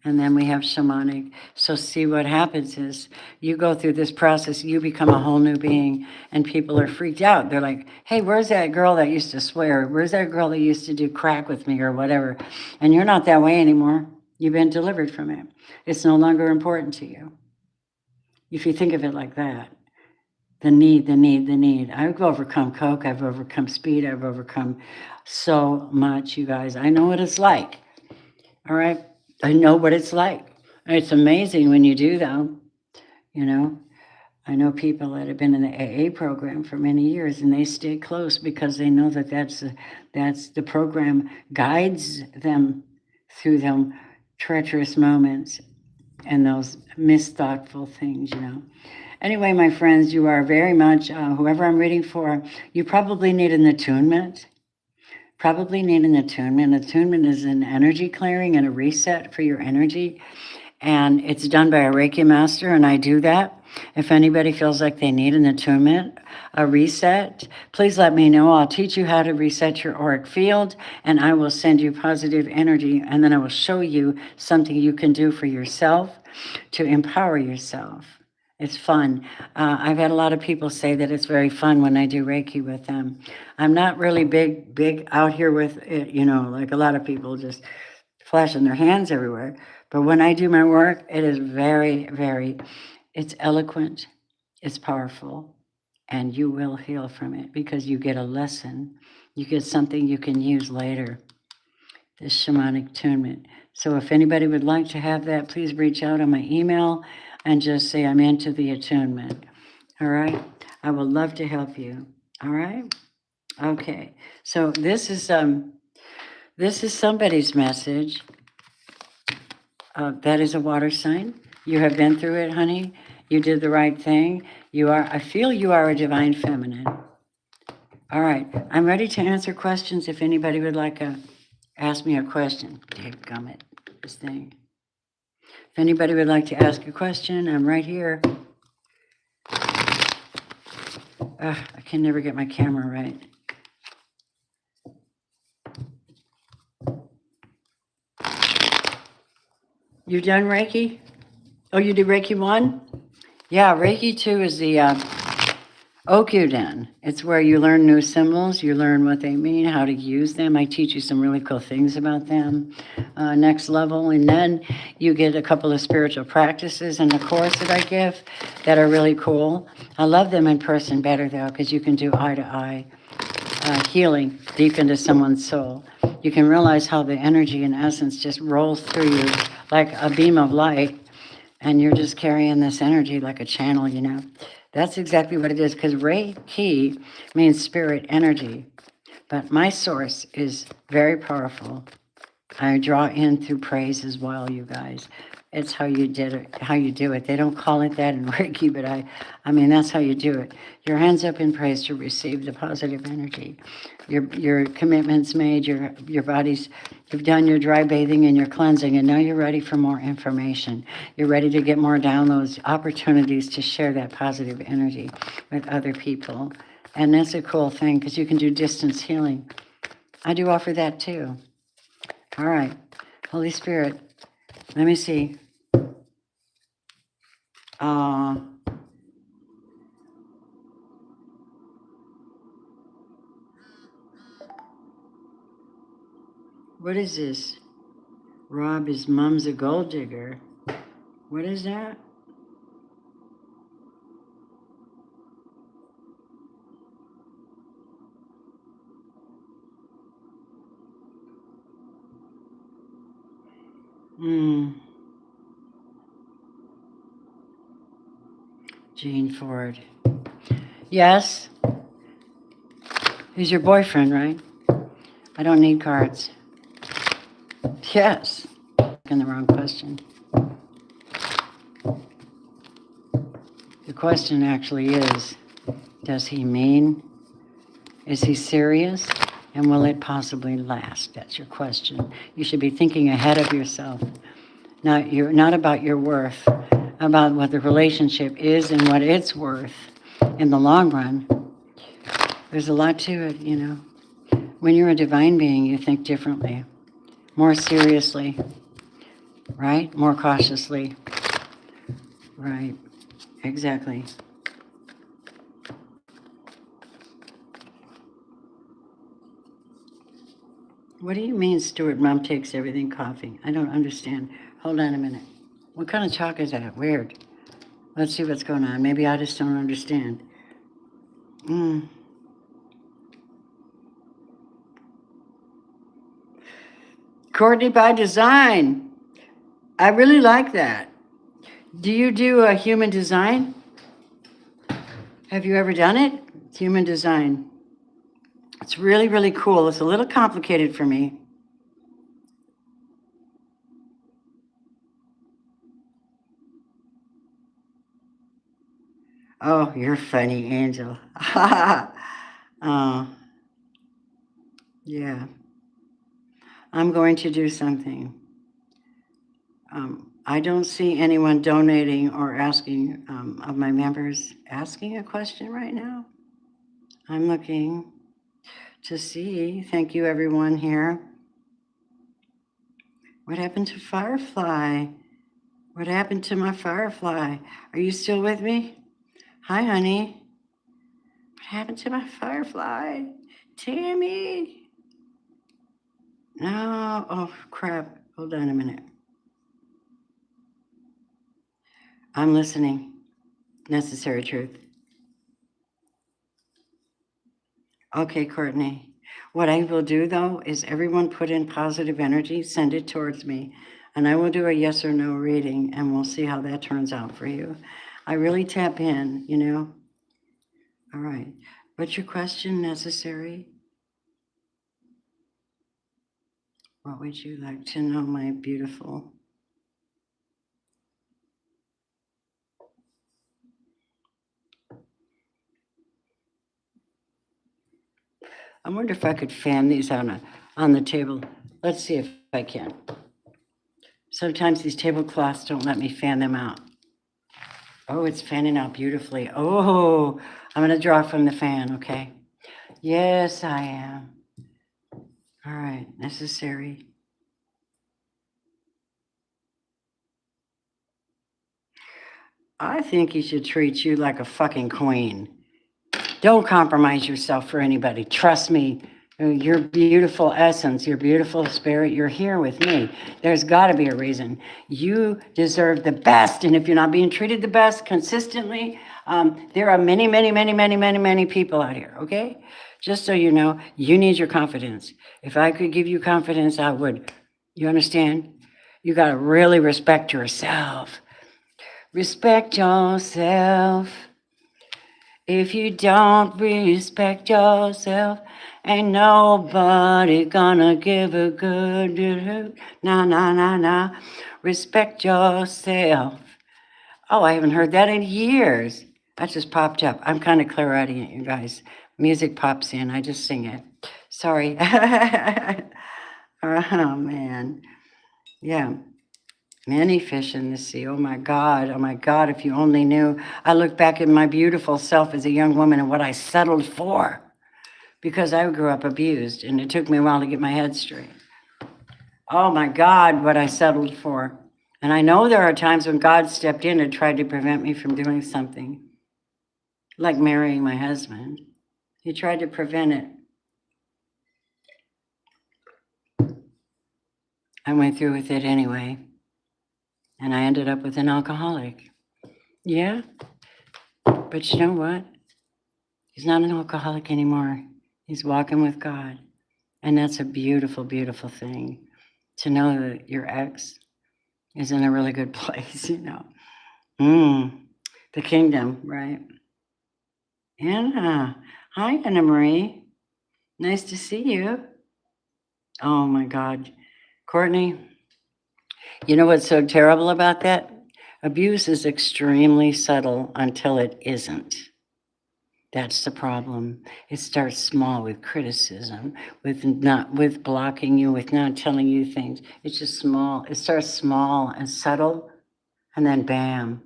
And then we have shamanic. So see, what happens is you go through this process, you become a whole new being, and people are freaked out. They're like, hey, where's that girl that used to swear? Where's that girl that used to do crack with me or whatever? And you're not that way anymore. You've been delivered from it. It's no longer important to you. If you think of it like that. The need. I've overcome coke. I've overcome speed. I've overcome so much, you guys. I know what it's like. All right. I know what it's like. It's amazing when you do them. You know, I know people that have been in the AA program for many years, and they stay close because they know that that's the program guides them through them treacherous moments and those misthoughtful things, you know. Anyway, my friends, you are very much, whoever I'm reading for, you probably need an attunement. Probably need an attunement. Attunement is an energy clearing and a reset for your energy. And it's done by a Reiki master, and I do that. If anybody feels like they need an attunement, a reset, please let me know. I'll teach you how to reset your auric field, and I will send you positive energy, and then I will show you something you can do for yourself to empower yourself. It's fun. I've had a lot of people say that it's very fun when I do Reiki with them. I'm not really big out here with it, you know, like a lot of people just flashing their hands everywhere. But when I do my work, it is it's eloquent, it's powerful, and you will heal from it because you get a lesson. You get something you can use later, this shamanic attunement. So if anybody would like to have that, please reach out on my email and just say, I'm into the attunement. All right? I would love to help you. All right? Okay. So this is somebody's message. That is a water sign. You have been through it, honey. You did the right thing. I feel you are a divine feminine. All right. I'm ready to answer questions if anybody would like to ask me a question. Dave Gummit. this thing. If anybody would like to ask a question, I'm right here. I can never get my camera right. You done Reiki? Oh, you did Reiki 1? Yeah, Reiki 2 is the Okyuden. It's where you learn new symbols, you learn what they mean, how to use them. I teach you some really cool things about them. Next level, and then you get a couple of spiritual practices in the course that I give that are really cool. I love them in person better though, because you can do eye-to-eye healing deep into someone's soul. You can realize how the energy and essence just rolls through you like a beam of light, and you're just carrying this energy like a channel, you know. That's exactly what it is, because Reiki means spirit energy. But my source is very powerful. I draw in through praise as well, you guys. It's how you did it, how you do it. They don't call it that in Reiki, but I mean, that's how you do it. Your hands up in praise to receive the positive energy. Your commitments made, your body's, you've done your dry bathing and your cleansing, and now you're ready for more information. You're ready to get more downloads, opportunities to share that positive energy with other people. And that's a cool thing, because you can do distance healing. I do offer that too. All right, Holy Spirit, let me see. What is this? Rob, his mom's a gold digger. What is that? Gene Ford. Yes? He's your boyfriend, right? I don't need cards. Yes. In the wrong question. The question actually is, does he mean? Is he serious? And will it possibly last? That's your question. You should be thinking ahead of yourself. Not about your worth, about what the relationship is and what it's worth in the long run. There's a lot to it, you know. When you're a divine being, you think differently, more seriously, right? More cautiously. Right, exactly. What do you mean, Stuart, Mom takes everything coughing? I don't understand. Hold on a minute. What kind of talk is that? Weird. Let's see what's going on. Maybe I just don't understand. Courtney by design. I really like that. Do you do a human design? Have you ever done it? Human design. It's really, really cool. It's a little complicated for me. Oh, you're funny, Angel. Oh, yeah. I'm going to do something. I don't see anyone donating or asking of my members asking a question right now. I'm looking to see. Thank you, everyone here. What happened to Firefly? What happened to my Firefly? Are you still with me? Hi, honey. What happened to my Firefly? Tammy. No. Oh, crap. Hold on a minute. I'm listening. Necessary truth. Okay, Courtney. What I will do, though, is everyone put in positive energy, send it towards me, and I will do a yes or no reading, and we'll see how that turns out for you. I really tap in, you know? All right. What's your question, Necessary? What would you like to know, my beautiful? I wonder if I could fan these on the table. Let's see if I can. Sometimes these tablecloths don't let me fan them out. Oh, it's fanning out beautifully. Oh, I'm going to draw from the fan, okay? Yes, I am. All right, necessary. I think he should treat you like a fucking queen. Don't compromise yourself for anybody. Trust me. Your beautiful essence, your beautiful spirit, you're here with me. There's got to be a reason. You deserve the best. And if you're not being treated the best consistently, there are many, many, many, many, many, many people out here, okay? Just so you know, you need your confidence. If I could give you confidence, I would. You understand? You got to really respect yourself. Respect yourself. If you don't respect yourself, ain't nobody gonna give a good hoot. Nah, nah, nah, nah. Respect yourself. Oh, I haven't heard that in years. That just popped up. I'm kind of clairaudience, you guys. Music pops in, I just sing it. Sorry. Oh, man. Yeah. Many fish in the sea. Oh my God. Oh my God. If you only knew. I look back at my beautiful self as a young woman and what I settled for because I grew up abused and it took me a while to get my head straight. Oh my God, what I settled for. And I know there are times when God stepped in and tried to prevent me from doing something, like marrying my husband. He tried to prevent it. I went through with it anyway. And I ended up with an alcoholic. Yeah. But you know what? He's not an alcoholic anymore. He's walking with God. And that's a beautiful, beautiful thing to know that your ex is in a really good place, you know. The kingdom, right? Anna. Hi, Anna Marie. Nice to see you. Oh my God. Courtney, you know what's so terrible about that? Abuse is extremely subtle until it isn't. That's the problem. It starts small with criticism, with blocking you, with not telling you things. It's just small. It starts small and subtle, and then bam.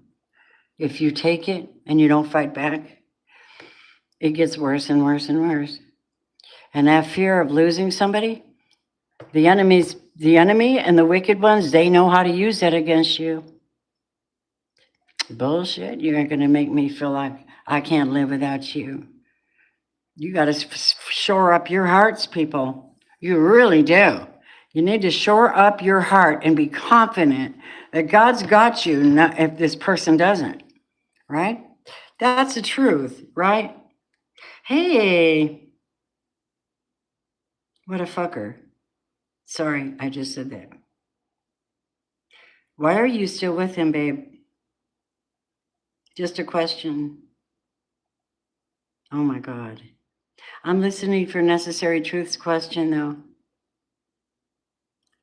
If you take it and you don't fight back, it gets worse and worse and worse. And that fear of losing somebody, the enemy and the wicked ones, they know how to use that against you. Bullshit. You ain't gonna make me feel like I can't live without you. You got to shore up your hearts, people. You really do. You need to shore up your heart and be confident that God's got you if this person doesn't, right? That's the truth, right? Hey, what a fucker. Sorry, I just said that. Why are you still with him, babe? Just a question. Oh my God. I'm listening for Necessary Truth's question, though.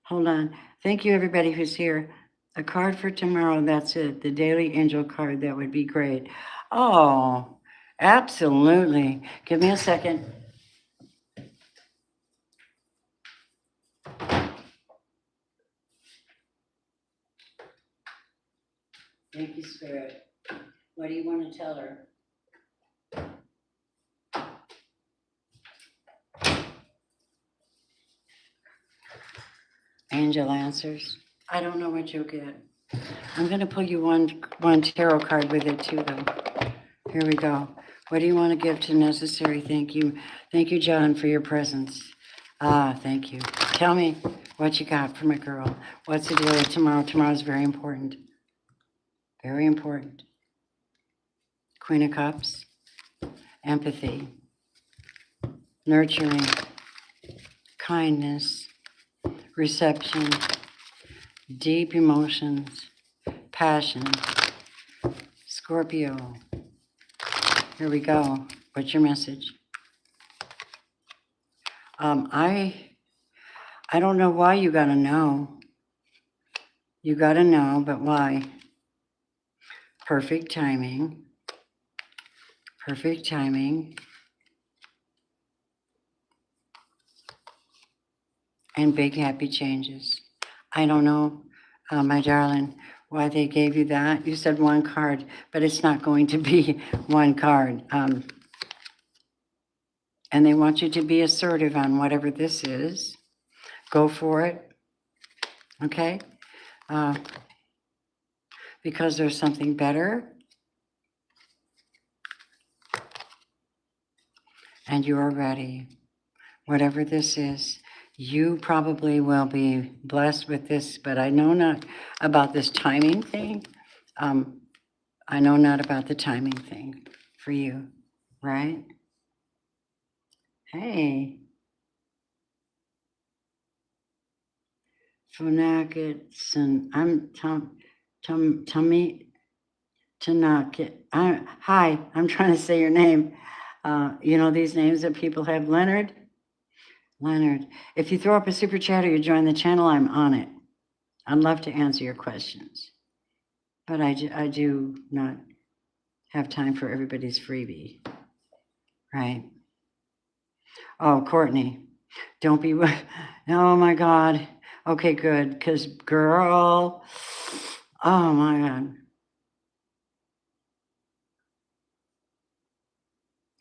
Hold on. Thank you, everybody who's here. A card for tomorrow, that's it. The Daily Angel card, that would be great. Oh, absolutely. Give me a second. Thank you, Spirit. What do you want to tell her? Angel answers. I don't know what you'll get. I'm going to pull you one tarot card with it too, though. Here we go. What do you want to give to Necessary? Thank you. Thank you, John, for your presence. Thank you. Tell me what you got for my girl. What's the deal with tomorrow? Tomorrow's very important. Very important. Queen of Cups. Empathy. Nurturing. Kindness. Reception. Deep emotions. Passion. Scorpio. Here we go. What's your message? I don't know why you gotta know. You gotta know, but why? Perfect timing. Perfect timing. And big happy changes. I don't know. My darling, why they gave you that. You said one card, but it's not going to be one card. And they want you to be assertive on whatever this is. Go for it. Okay? Because there's something better. And you are ready. Whatever this is, you probably will be blessed with this, but I know not about this timing thing. I know not about the timing thing for you, right? Hey, Funakitson, I'm Tommy Tanaka. Hi, I'm trying to say your name. You know these names that people have? Leonard? Leonard. If you throw up a super chat or you join the channel, I'm on it. I'd love to answer your questions. But I do not have time for everybody's freebie, right? Oh, Courtney, don't be, oh my God. Okay, good, because girl, oh my God.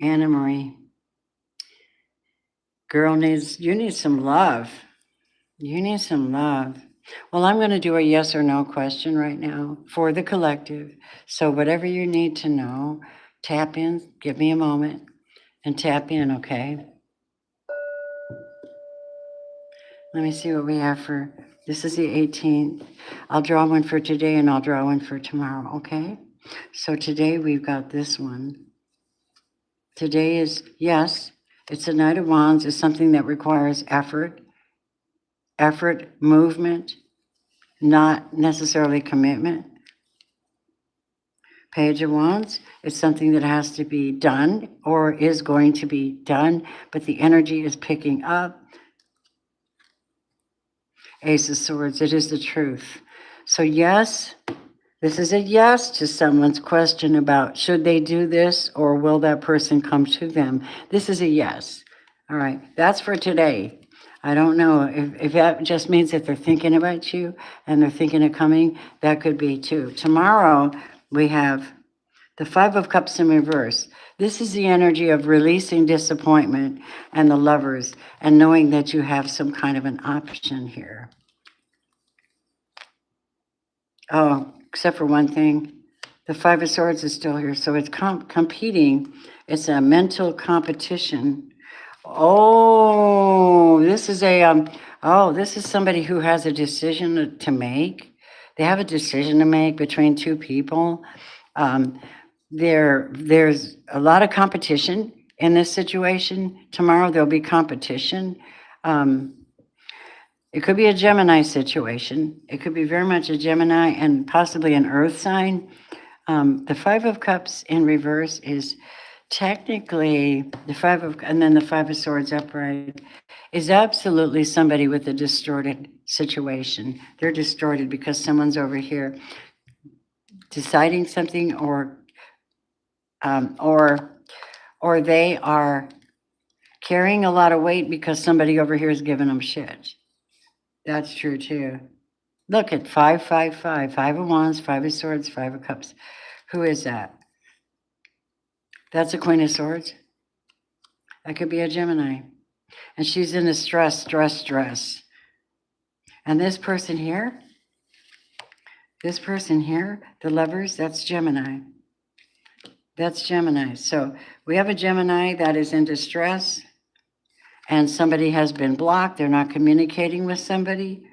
Anna Marie, girl you need some love. You need some love. Well, I'm going to do a yes or no question right now for the collective. So whatever you need to know, tap in, give me a moment and tap in, okay? Let me see what we have for, this is the 18th. I'll draw one for today and I'll draw one for tomorrow, okay? So today we've got this one. Today is, yes, it's a Knight of Wands. It's something that requires effort, movement, not necessarily commitment. Page of Wands, it's something that has to be done or is going to be done, but the energy is picking up. Ace of Swords, it is the truth. So yes, this is a yes to someone's question about should they do this or will that person come to them. This is a yes. All right, that's for today. I don't know if that just means that they're thinking about you and they're thinking of coming. That could be too. Tomorrow we have the Five of Cups in reverse. This is the energy of releasing disappointment and the Lovers and knowing that you have some kind of an option here. Oh, except for one thing. The Five of Swords is still here, so it's competing. It's a mental competition. Oh, this is this is somebody who has a decision to make. They have a decision to make between two people. There's a lot of competition in this situation. Tomorrow there'll be competition. It could be a Gemini situation. It could be very much a Gemini and possibly an Earth sign. The Five of Cups in reverse is technically and then the Five of Swords upright is absolutely somebody with a distorted situation. They're distorted because someone's over here deciding something or they are carrying a lot of weight because somebody over here is giving them shit. That's true too. Look at 555, Five of Wands, Five of Swords, Five of Cups. Who is that? That's a Queen of Swords. That could be a Gemini. And she's in a stress. And this person here, the Lovers, that's Gemini. That's Gemini. So we have a Gemini that is in distress and somebody has been blocked. They're not communicating with somebody.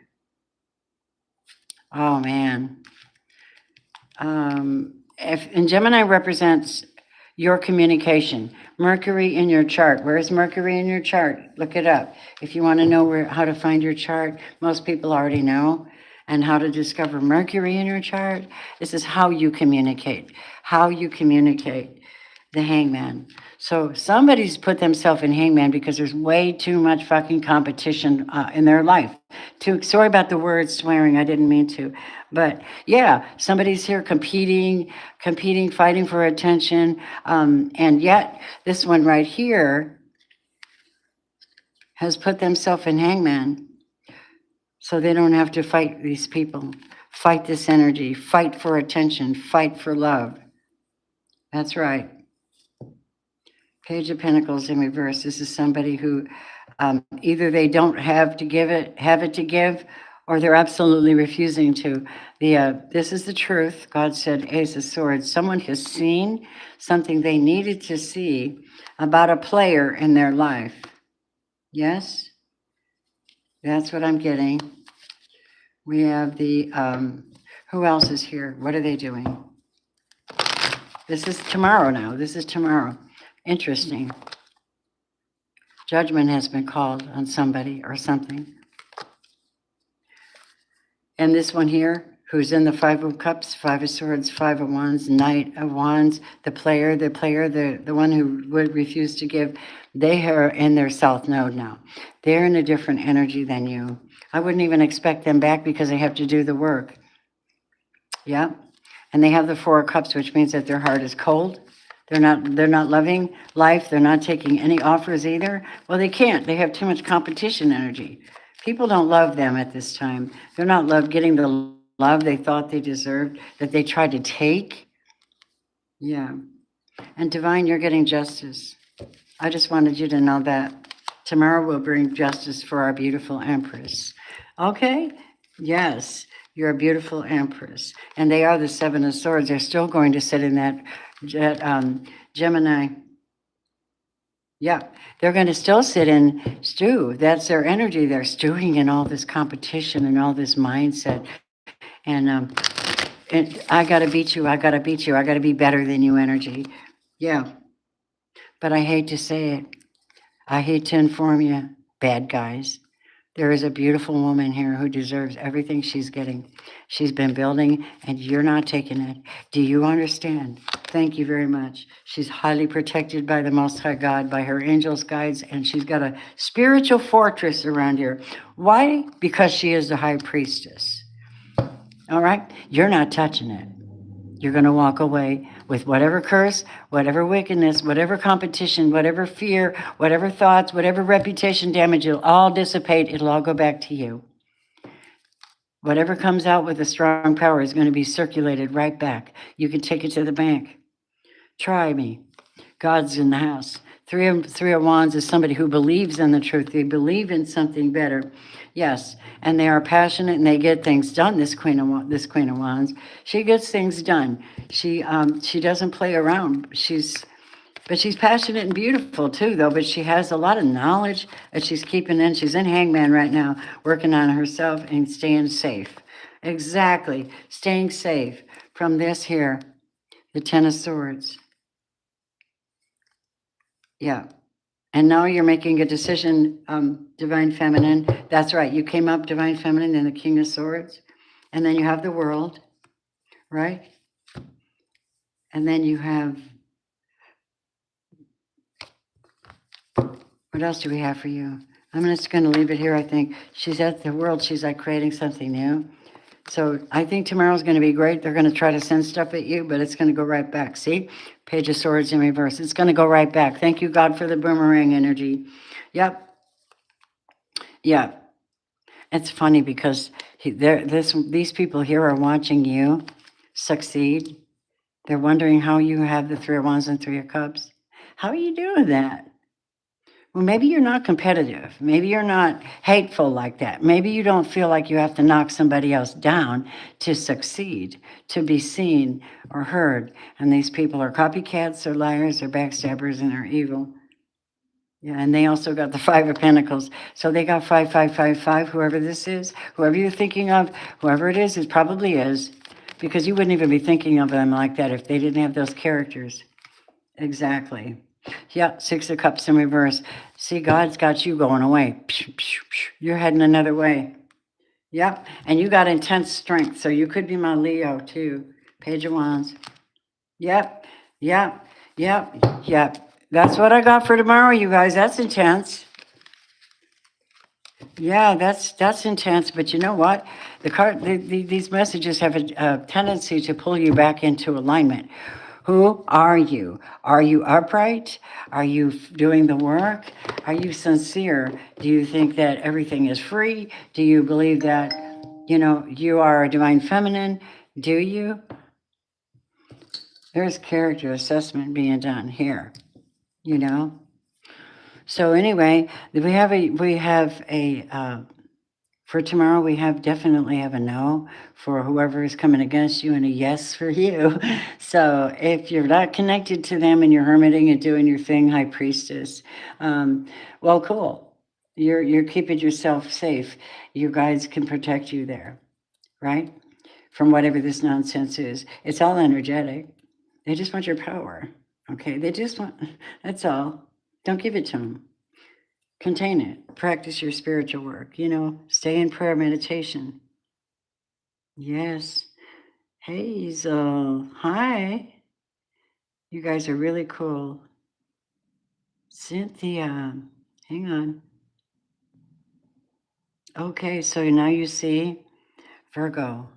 Oh, man. And Gemini represents your communication. Mercury in your chart. Where's Mercury in your chart? Look it up. If you want to know how to find your chart, most people already know. And how to discover Mercury in your chart. This is how you communicate. How you communicate. The Hangman. So somebody's put themselves in Hangman because there's way too much fucking competition in their life. Sorry about the word swearing, I didn't mean to. But yeah, somebody's here competing, fighting for attention. And yet this one right here has put themselves in Hangman so they don't have to fight these people Fight this energy. Fight for attention. Fight for love. That's right. Page of Pentacles in reverse. This is somebody who either they don't have it to give, or they're absolutely refusing to. This is the truth. God said, Ace of Swords. Someone has seen something they needed to see about a player in their life. Yes, that's what I'm getting. We have the, who else is here? What are they doing? This is tomorrow now. This is tomorrow. Interesting. Judgment has been called on somebody or something. And this one here, who's in the Five of Cups, Five of Swords, Five of Wands, Knight of Wands, the one who would refuse to give, they are in their South Node now. They're in a different energy than you. I wouldn't even expect them back because they have to do the work. Yeah. And they have the Four of Cups, which means that their heart is cold. They're not loving life. They're not taking any offers either. Well, they can't. They have too much competition energy. People don't love them at this time. They're not getting the love they thought they deserved, that they tried to take. Yeah. And Divine, you're getting justice. I just wanted you to know that. Tomorrow will bring justice for our beautiful Empress. Okay? Yes. You're a beautiful Empress. And they are the Seven of Swords. They're still going to sit in that Gemini. Yeah, they're going to still sit in stew. That's their energy. They're stewing in all this competition and all this mindset. And I got to beat you. I got to beat you. I got to be better than you energy. Yeah. But I hate to say it. I hate to inform you, bad guys. There is a beautiful woman here who deserves everything she's getting. She's been building, and you're not taking it. Do you understand? Thank you very much. She's highly protected by the Most High God, by her angels, guides, and she's got a spiritual fortress around here. Why? Because she is the high priestess. All right? You're not touching it. You're going to walk away with whatever curse, whatever wickedness, whatever competition, whatever fear, whatever thoughts, whatever reputation damage. It'll all dissipate. It'll all go back to you. Whatever comes out with a strong power is going to be circulated right back. You can take it to the bank. Try me. God's in the house. Three of Wands is somebody who believes in the truth. They believe in something better. Yes, and they are passionate and they get things done. This Queen of Wands, she gets things done. She doesn't play around. But she's passionate and beautiful too, though. But she has a lot of knowledge that she's keeping in. She's in Hangman right now, working on herself and staying safe. Exactly, staying safe from this here, the Ten of Swords. Yeah. And now you're making a decision, Divine Feminine. That's right. You came up Divine Feminine and the King of Swords. And then you have the World, right? And then you have, what else do we have for you? I'm just going to leave it here, I think. She's at the World. She's like creating something new. So I think tomorrow's going to be great. They're going to try to send stuff at you, but it's going to go right back. See? Page of Swords in reverse. It's going to go right back. Thank you, God, for the boomerang energy. Yep. Yeah. It's funny because these people here are watching you succeed. They're wondering how you have the Three of Wands and Three of Cups. How are you doing that? Well, maybe you're not competitive. Maybe you're not hateful like that. Maybe you don't feel like you have to knock somebody else down to succeed, to be seen or heard. And these people are copycats, or liars, or backstabbers, and are evil. Yeah, and they also got the Five of Pentacles. So they got 5555, whoever this is, whoever you're thinking of, whoever it probably is, because you wouldn't even be thinking of them like that if they didn't have those characters. Exactly. Yeah, Six of Cups in reverse. See, God's got you going away. You're heading another way. Yep, and you got intense strength, so you could be my Leo too. Page of Wands. Yep, yep, yep, yep. That's what I got for tomorrow, you guys. That's intense. Yeah, that's intense. But you know what? These messages have a tendency to pull you back into alignment. Who are you? Are you upright? Are you doing the work? Are you sincere? Do you think that everything is free? Do you believe that, You know, you are a divine feminine. Do you? There's character assessment being done here, you know? So anyway, for tomorrow, we definitely have a no for whoever is coming against you and a yes for you. So if you're not connected to them and you're hermiting and doing your thing, High Priestess, well, cool. You're keeping yourself safe. Your guides can protect you there, right? From whatever this nonsense is. It's all energetic. They just want your power. Okay? They just want, that's all. Don't give it to them. Contain it. Practice your spiritual work. You know, stay in prayer meditation. Yes. Hazel. Hi. You guys are really cool. Cynthia. Hang on. Okay, so now you see Virgo.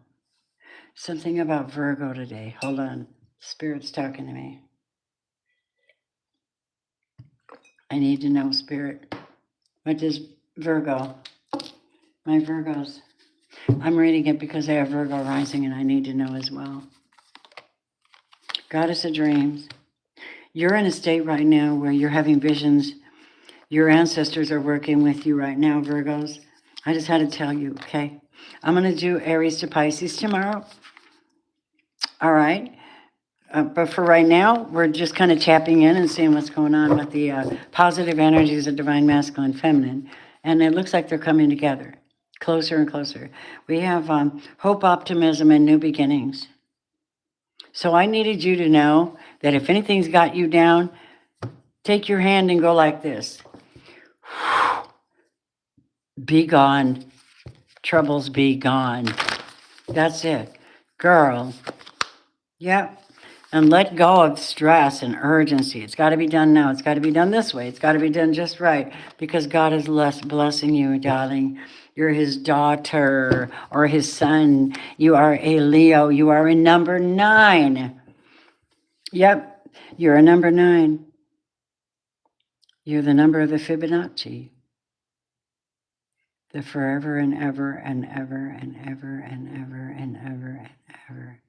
Something about Virgo today. Hold on. Spirit's talking to me. I need to know, Spirit. What does Virgo? My Virgos. I'm reading it because I have Virgo rising and I need to know as well. Goddess of Dreams. You're in a state right now where you're having visions. Your ancestors are working with you right now, Virgos. I just had to tell you, okay? I'm going to do Aries to Pisces tomorrow. All right. But for right now, we're just kind of tapping in and seeing what's going on with the positive energies of divine masculine feminine. And it looks like they're coming together, closer and closer. We have hope, optimism, and new beginnings. So I needed you to know that if anything's got you down, take your hand and go like this. Be gone. Troubles be gone. That's it. Girl. Yep. And let go of stress and urgency. It's got to be done now. It's got to be done this way. It's got to be done just right because God is blessing you, darling. You're his daughter or his son. You are a Leo. You are a number 9. Yep. You're a number 9. You're the number of the Fibonacci. The forever and ever and ever and ever and ever and ever and ever.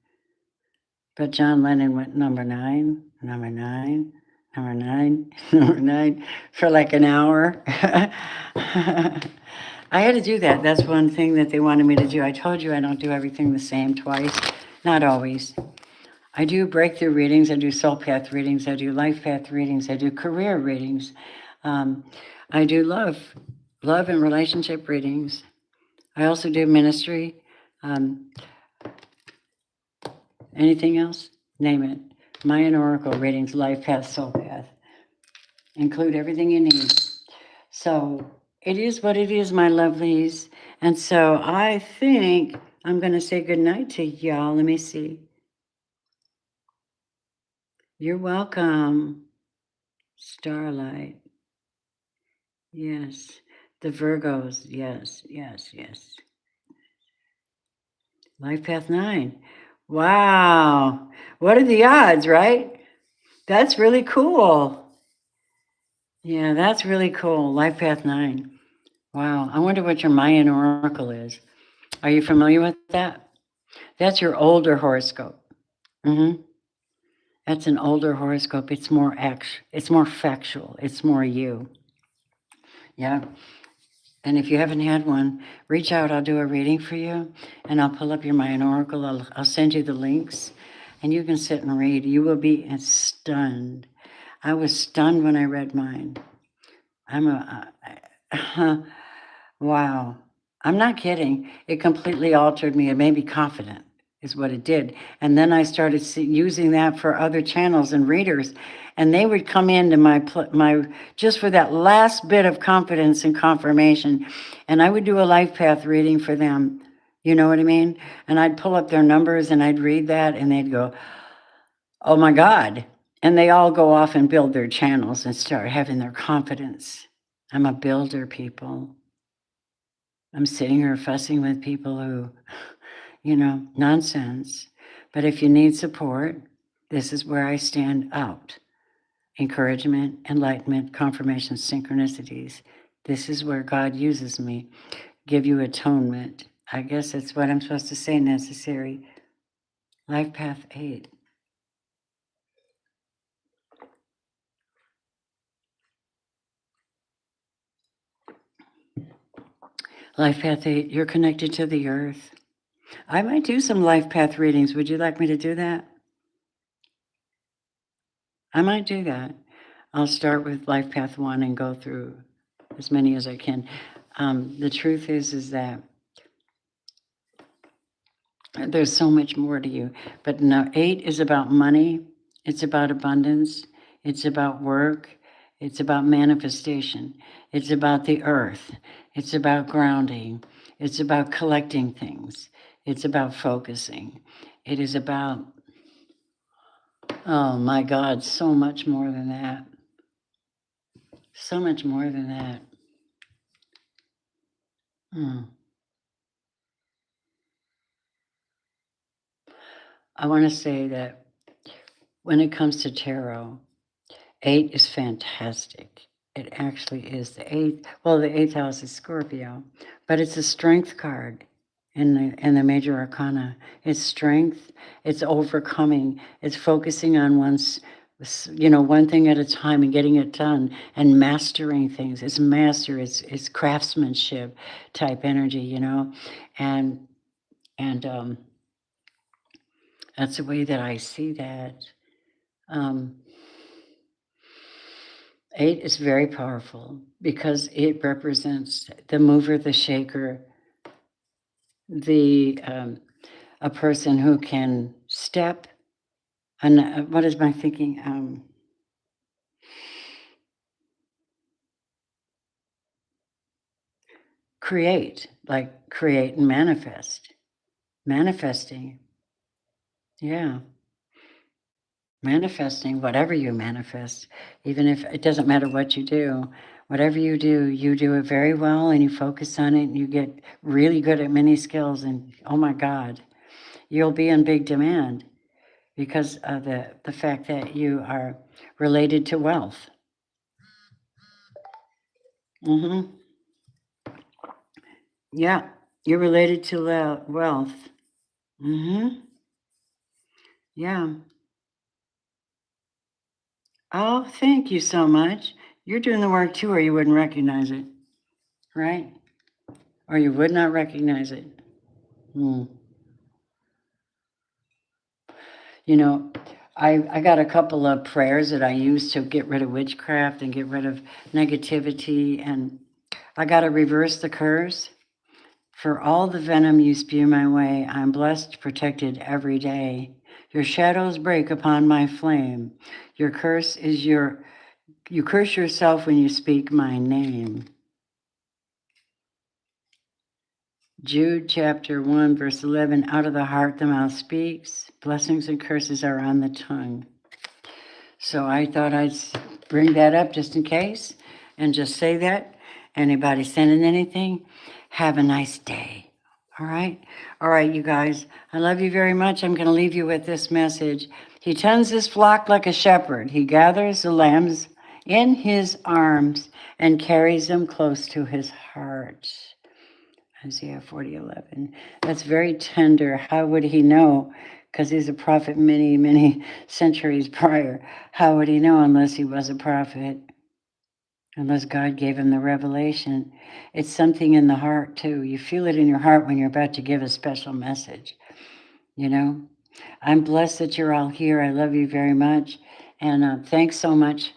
But John Lennon went number 9, number 9, number 9, number 9 for like an hour. I had to do that. That's one thing that they wanted me to do. I told you I don't do everything the same twice. Not always. I do breakthrough readings. I do soul path readings. I do life path readings. I do career readings. I do love and relationship readings. I also do ministry. Anything else? Name it. Mayan Oracle readings, life path, soul path. Include everything you need. So it is what it is, my lovelies. And so I think I'm going to say goodnight to y'all. Let me see. You're welcome. Starlight. Yes. The Virgos. Yes, yes, yes. Life Path 9. Wow. What are the odds, right? That's really cool. Yeah, that's really cool. Life Path 9. Wow. I wonder what your Mayan Oracle is. Are you familiar with that? That's your older horoscope. That's an older horoscope. It's more factual. It's more you. Yeah. And if you haven't had one, reach out. I'll do a reading for you, and I'll pull up your Mayan Oracle. I'll send you the links, and you can sit and read. You will be stunned. I was stunned when I read mine. Wow. I'm not kidding. It completely altered me. It made me confident, is what it did. And then I started using that for other channels and readers, and they would come into my just for that last bit of confidence and confirmation, and I would do a life path reading for them. You know what I mean? And I'd pull up their numbers and I'd read that, and they'd go, "Oh my God." And they all go off and build their channels and start having their confidence. I'm a builder, people. I'm sitting here fussing with people who, nonsense. But if you need support, this is where I stand out. Encouragement, enlightenment, confirmation, synchronicities. This is where God uses me. Give you atonement. I guess that's what I'm supposed to say, necessary. Life Path 8. Life Path 8, you're connected to the earth. I might do some life path readings. Would you like me to do that? I might do that. I'll start with life path 1 and go through as many as I can. The truth is that there's so much more to you. But now 8 is about money. It's about abundance. It's about work. It's about manifestation. It's about the earth. It's about grounding. It's about collecting things. It's about focusing. It is about, oh my God, so much more than that. So much more than that. I want to say that when it comes to tarot, 8 is fantastic. It actually is the eighth house is Scorpio, but it's a strength card in the major arcana. It's strength, it's overcoming, it's focusing on one thing at a time and getting it done and mastering things. It's craftsmanship type energy. And and that's the way that I see that. Um, 8 is very powerful because it represents the mover, the shaker, the a person who can step. And what is my thinking? Create and manifest. Manifesting, yeah. Manifesting whatever you manifest, even if it doesn't matter what you do, whatever you do it very well and you focus on it and you get really good at many skills. And oh my God, you'll be in big demand because of the fact that you are related to wealth. Mm-hmm. Yeah, you're related to wealth. Mm-hmm. Yeah. Oh, thank you so much. You're doing the work too, or you wouldn't recognize it, right? Or you would not recognize it. Hmm. You know, I got a couple of prayers that I use to get rid of witchcraft and get rid of negativity, and I got to reverse the curse. For all the venom you spew my way, I'm blessed, protected every day. Your shadows break upon my flame. Your curse is you curse yourself when you speak my name. Jude chapter 1, verse 11, out of the heart the mouth speaks. Blessings and curses are on the tongue. So I thought I'd bring that up just in case and just say that. Anybody sending anything? Have a nice day. All right? All right, you guys. I love you very much. I'm going to leave you with this message. He tends his flock like a shepherd. He gathers the lambs in his arms and carries them close to his heart. Isaiah 40:11. That's very tender. How would he know? Because he's a prophet many, many centuries prior. How would he know unless he was a prophet? Unless God gave him the revelation. It's something in the heart, too. You feel it in your heart when you're about to give a special message. You know? I'm blessed that you're all here. I love you very much. And thanks so much.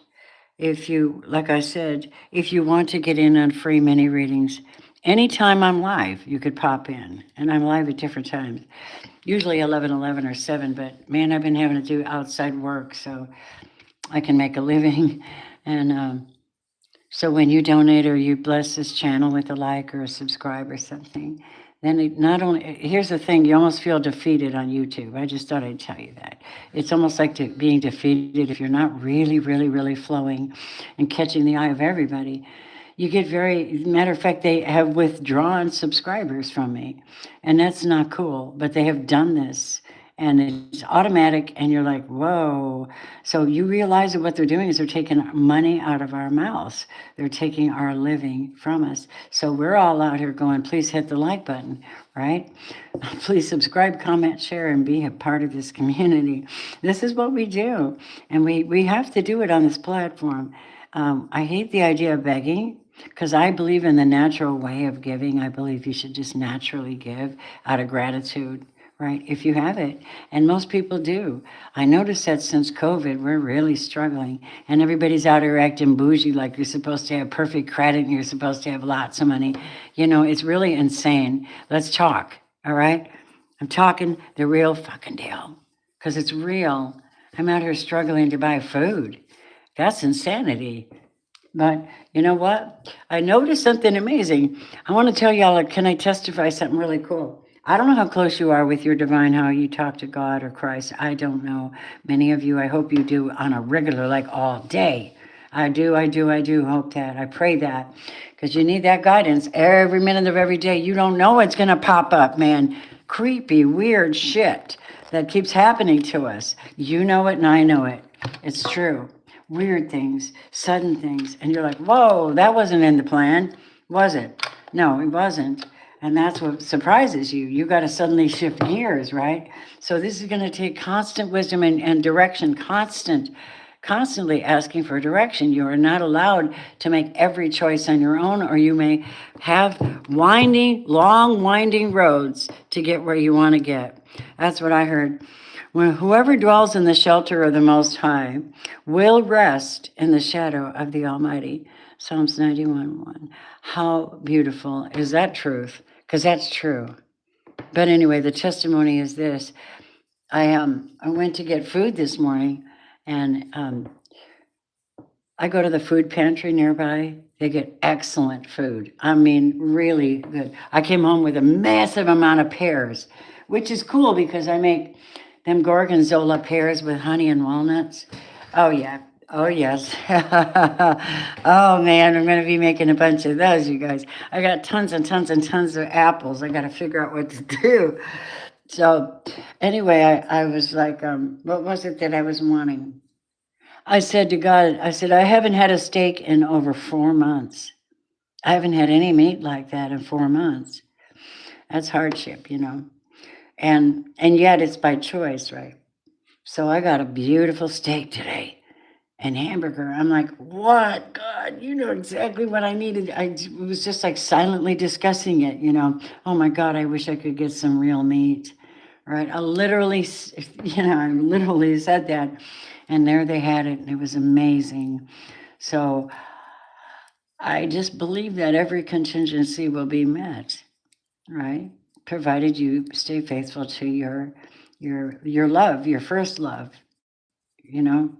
If you, like I said, if you want to get in on free mini readings, anytime I'm live, you could pop in. And I'm live at different times, usually 11:11 or 7. But man, I've been having to do outside work so I can make a living. And so when you donate or you bless this channel with a like or a subscribe or something, then it not only, here's the thing, you almost feel defeated on YouTube. I just thought I'd tell you that. It's almost like being defeated if you're not really, really, really flowing and catching the eye of everybody. You get matter of fact, they have withdrawn subscribers from me, and that's not cool, but they have done this. and it's automatic, and you're like, whoa. So you realize that what they're doing is they're taking money out of our mouths. They're taking our living from us. So we're all out here going, please hit the like button, right? Please subscribe, comment, share, and be a part of this community. This is what we do, and we have to do it on this platform. I hate the idea of begging because I believe in the natural way of giving. I believe you should just naturally give out of gratitude, right? If you have it. And most people do. I noticed that since COVID, we're really struggling. And everybody's out here acting bougie like you're supposed to have perfect credit and you're supposed to have lots of money. You know, it's really insane. Let's talk, all right? I'm talking the real fucking deal because it's real. I'm out here struggling to buy food. That's insanity. But you know what? I noticed something amazing. I want to tell y'all, can I testify something really cool? I don't know how close you are with your divine, how you talk to God or Christ. I don't know. Many of you, I hope you do on a regular, like all day. I do hope that. I pray that. Because you need that guidance every minute of every day. You don't know what's going to pop up, man. Creepy, weird shit that keeps happening to us. You know it and I know it. It's true. Weird things, sudden things. And you're like, whoa, that wasn't in the plan, was it? No, it wasn't. And that's what surprises you. You got to suddenly shift gears, right? So this is going to take constant wisdom and direction, constantly asking for direction. You are not allowed to make every choice on your own, or you may have long, winding roads to get where you want to get. That's what I heard. When whoever dwells in the shelter of the Most High will rest in the shadow of the Almighty. Psalms 91:1. How beautiful is that truth? Because that's true. But anyway, the testimony is this. I went to get food this morning, and I go to the food pantry nearby. They get excellent food. I mean, really good. I came home with a massive amount of pears, which is cool because I make them gorgonzola pears with honey and walnuts. Oh, yeah. Oh, yes. Oh, man, I'm going to be making a bunch of those, you guys. I got tons and tons and tons of apples. I got to figure out what to do. So, anyway, I was like, what was it that I was wanting? I said to God, I said, I haven't had a steak in over 4 months. I haven't had any meat like that in 4 months. That's hardship, you know. And yet it's by choice, right? So I got a beautiful steak today and hamburger. I'm like, what? God, you know exactly what I needed. I was just like silently discussing it, you know. Oh my God, I wish I could get some real meat. Right? I literally said that. And there they had it, and it was amazing. So I just believe that every contingency will be met, right? Provided you stay faithful to your love, your first love, you know?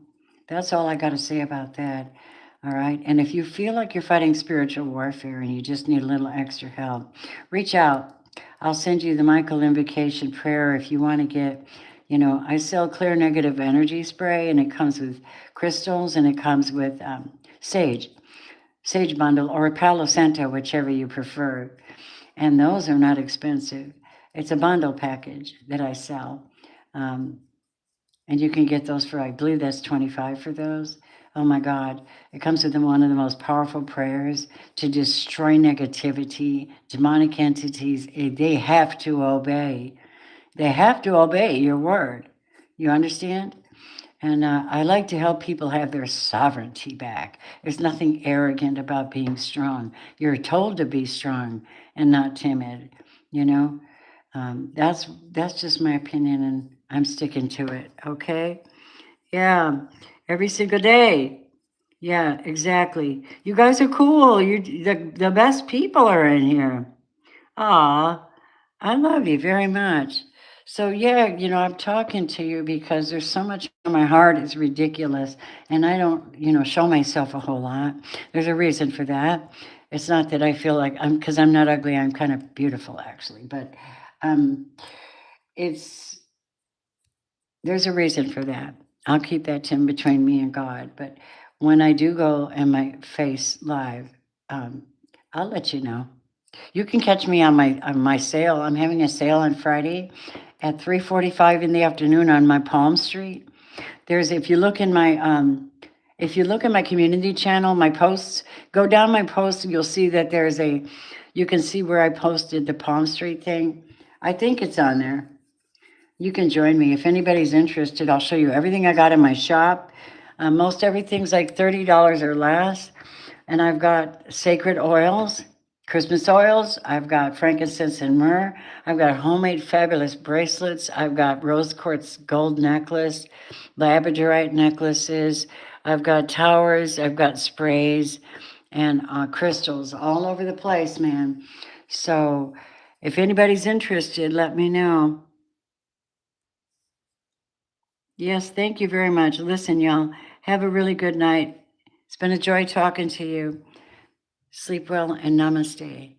That's all I got to say about that. All right. And if you feel like you're fighting spiritual warfare and you just need a little extra help, reach out. I'll send you the Michael Invocation prayer if you want to get, you know, I sell clear negative energy spray, and it comes with crystals, and it comes with sage bundle, or a Palo Santo, whichever you prefer. And those are not expensive. It's a bundle package that I sell. Um, and you can get those for, I believe that's 25 for those. Oh my God. It comes with one of the most powerful prayers to destroy negativity, demonic entities. They have to obey. They have to obey your word. You understand? And I like to help people have their sovereignty back. There's nothing arrogant about being strong. You're told to be strong and not timid, you know? That's just my opinion, and I'm sticking to it, okay? Yeah, every single day. Yeah, exactly. You guys are cool. The best people are in here. Aw, I love you very much. So yeah, you know, I'm talking to you because there's so much on my heart. It's ridiculous, and I don't, you know, show myself a whole lot. There's a reason for that. It's not that I feel like because I'm not ugly. I'm kind of beautiful, actually, but um, it's there's a reason for that. I'll keep that, Tim, between me and God. But when I do go and my face live, um, I'll let you know. You can catch me on my sale. I'm having a sale on Friday, at 3:45 in the afternoon on my Palm Street. There's, if you look in my community channel, my posts, go down my posts, you'll see that you can see where I posted the Palm Street thing. I think it's on there. You can join me. If anybody's interested, I'll show you everything I got in my shop. Most everything's like $30 or less. And I've got sacred oils, Christmas oils. I've got frankincense and myrrh. I've got homemade fabulous bracelets. I've got rose quartz gold necklace, labradorite necklaces. I've got towers. I've got sprays and crystals all over the place, man. So if anybody's interested, let me know. Yes, thank you very much. Listen, y'all, have a really good night. It's been a joy talking to you. Sleep well and namaste.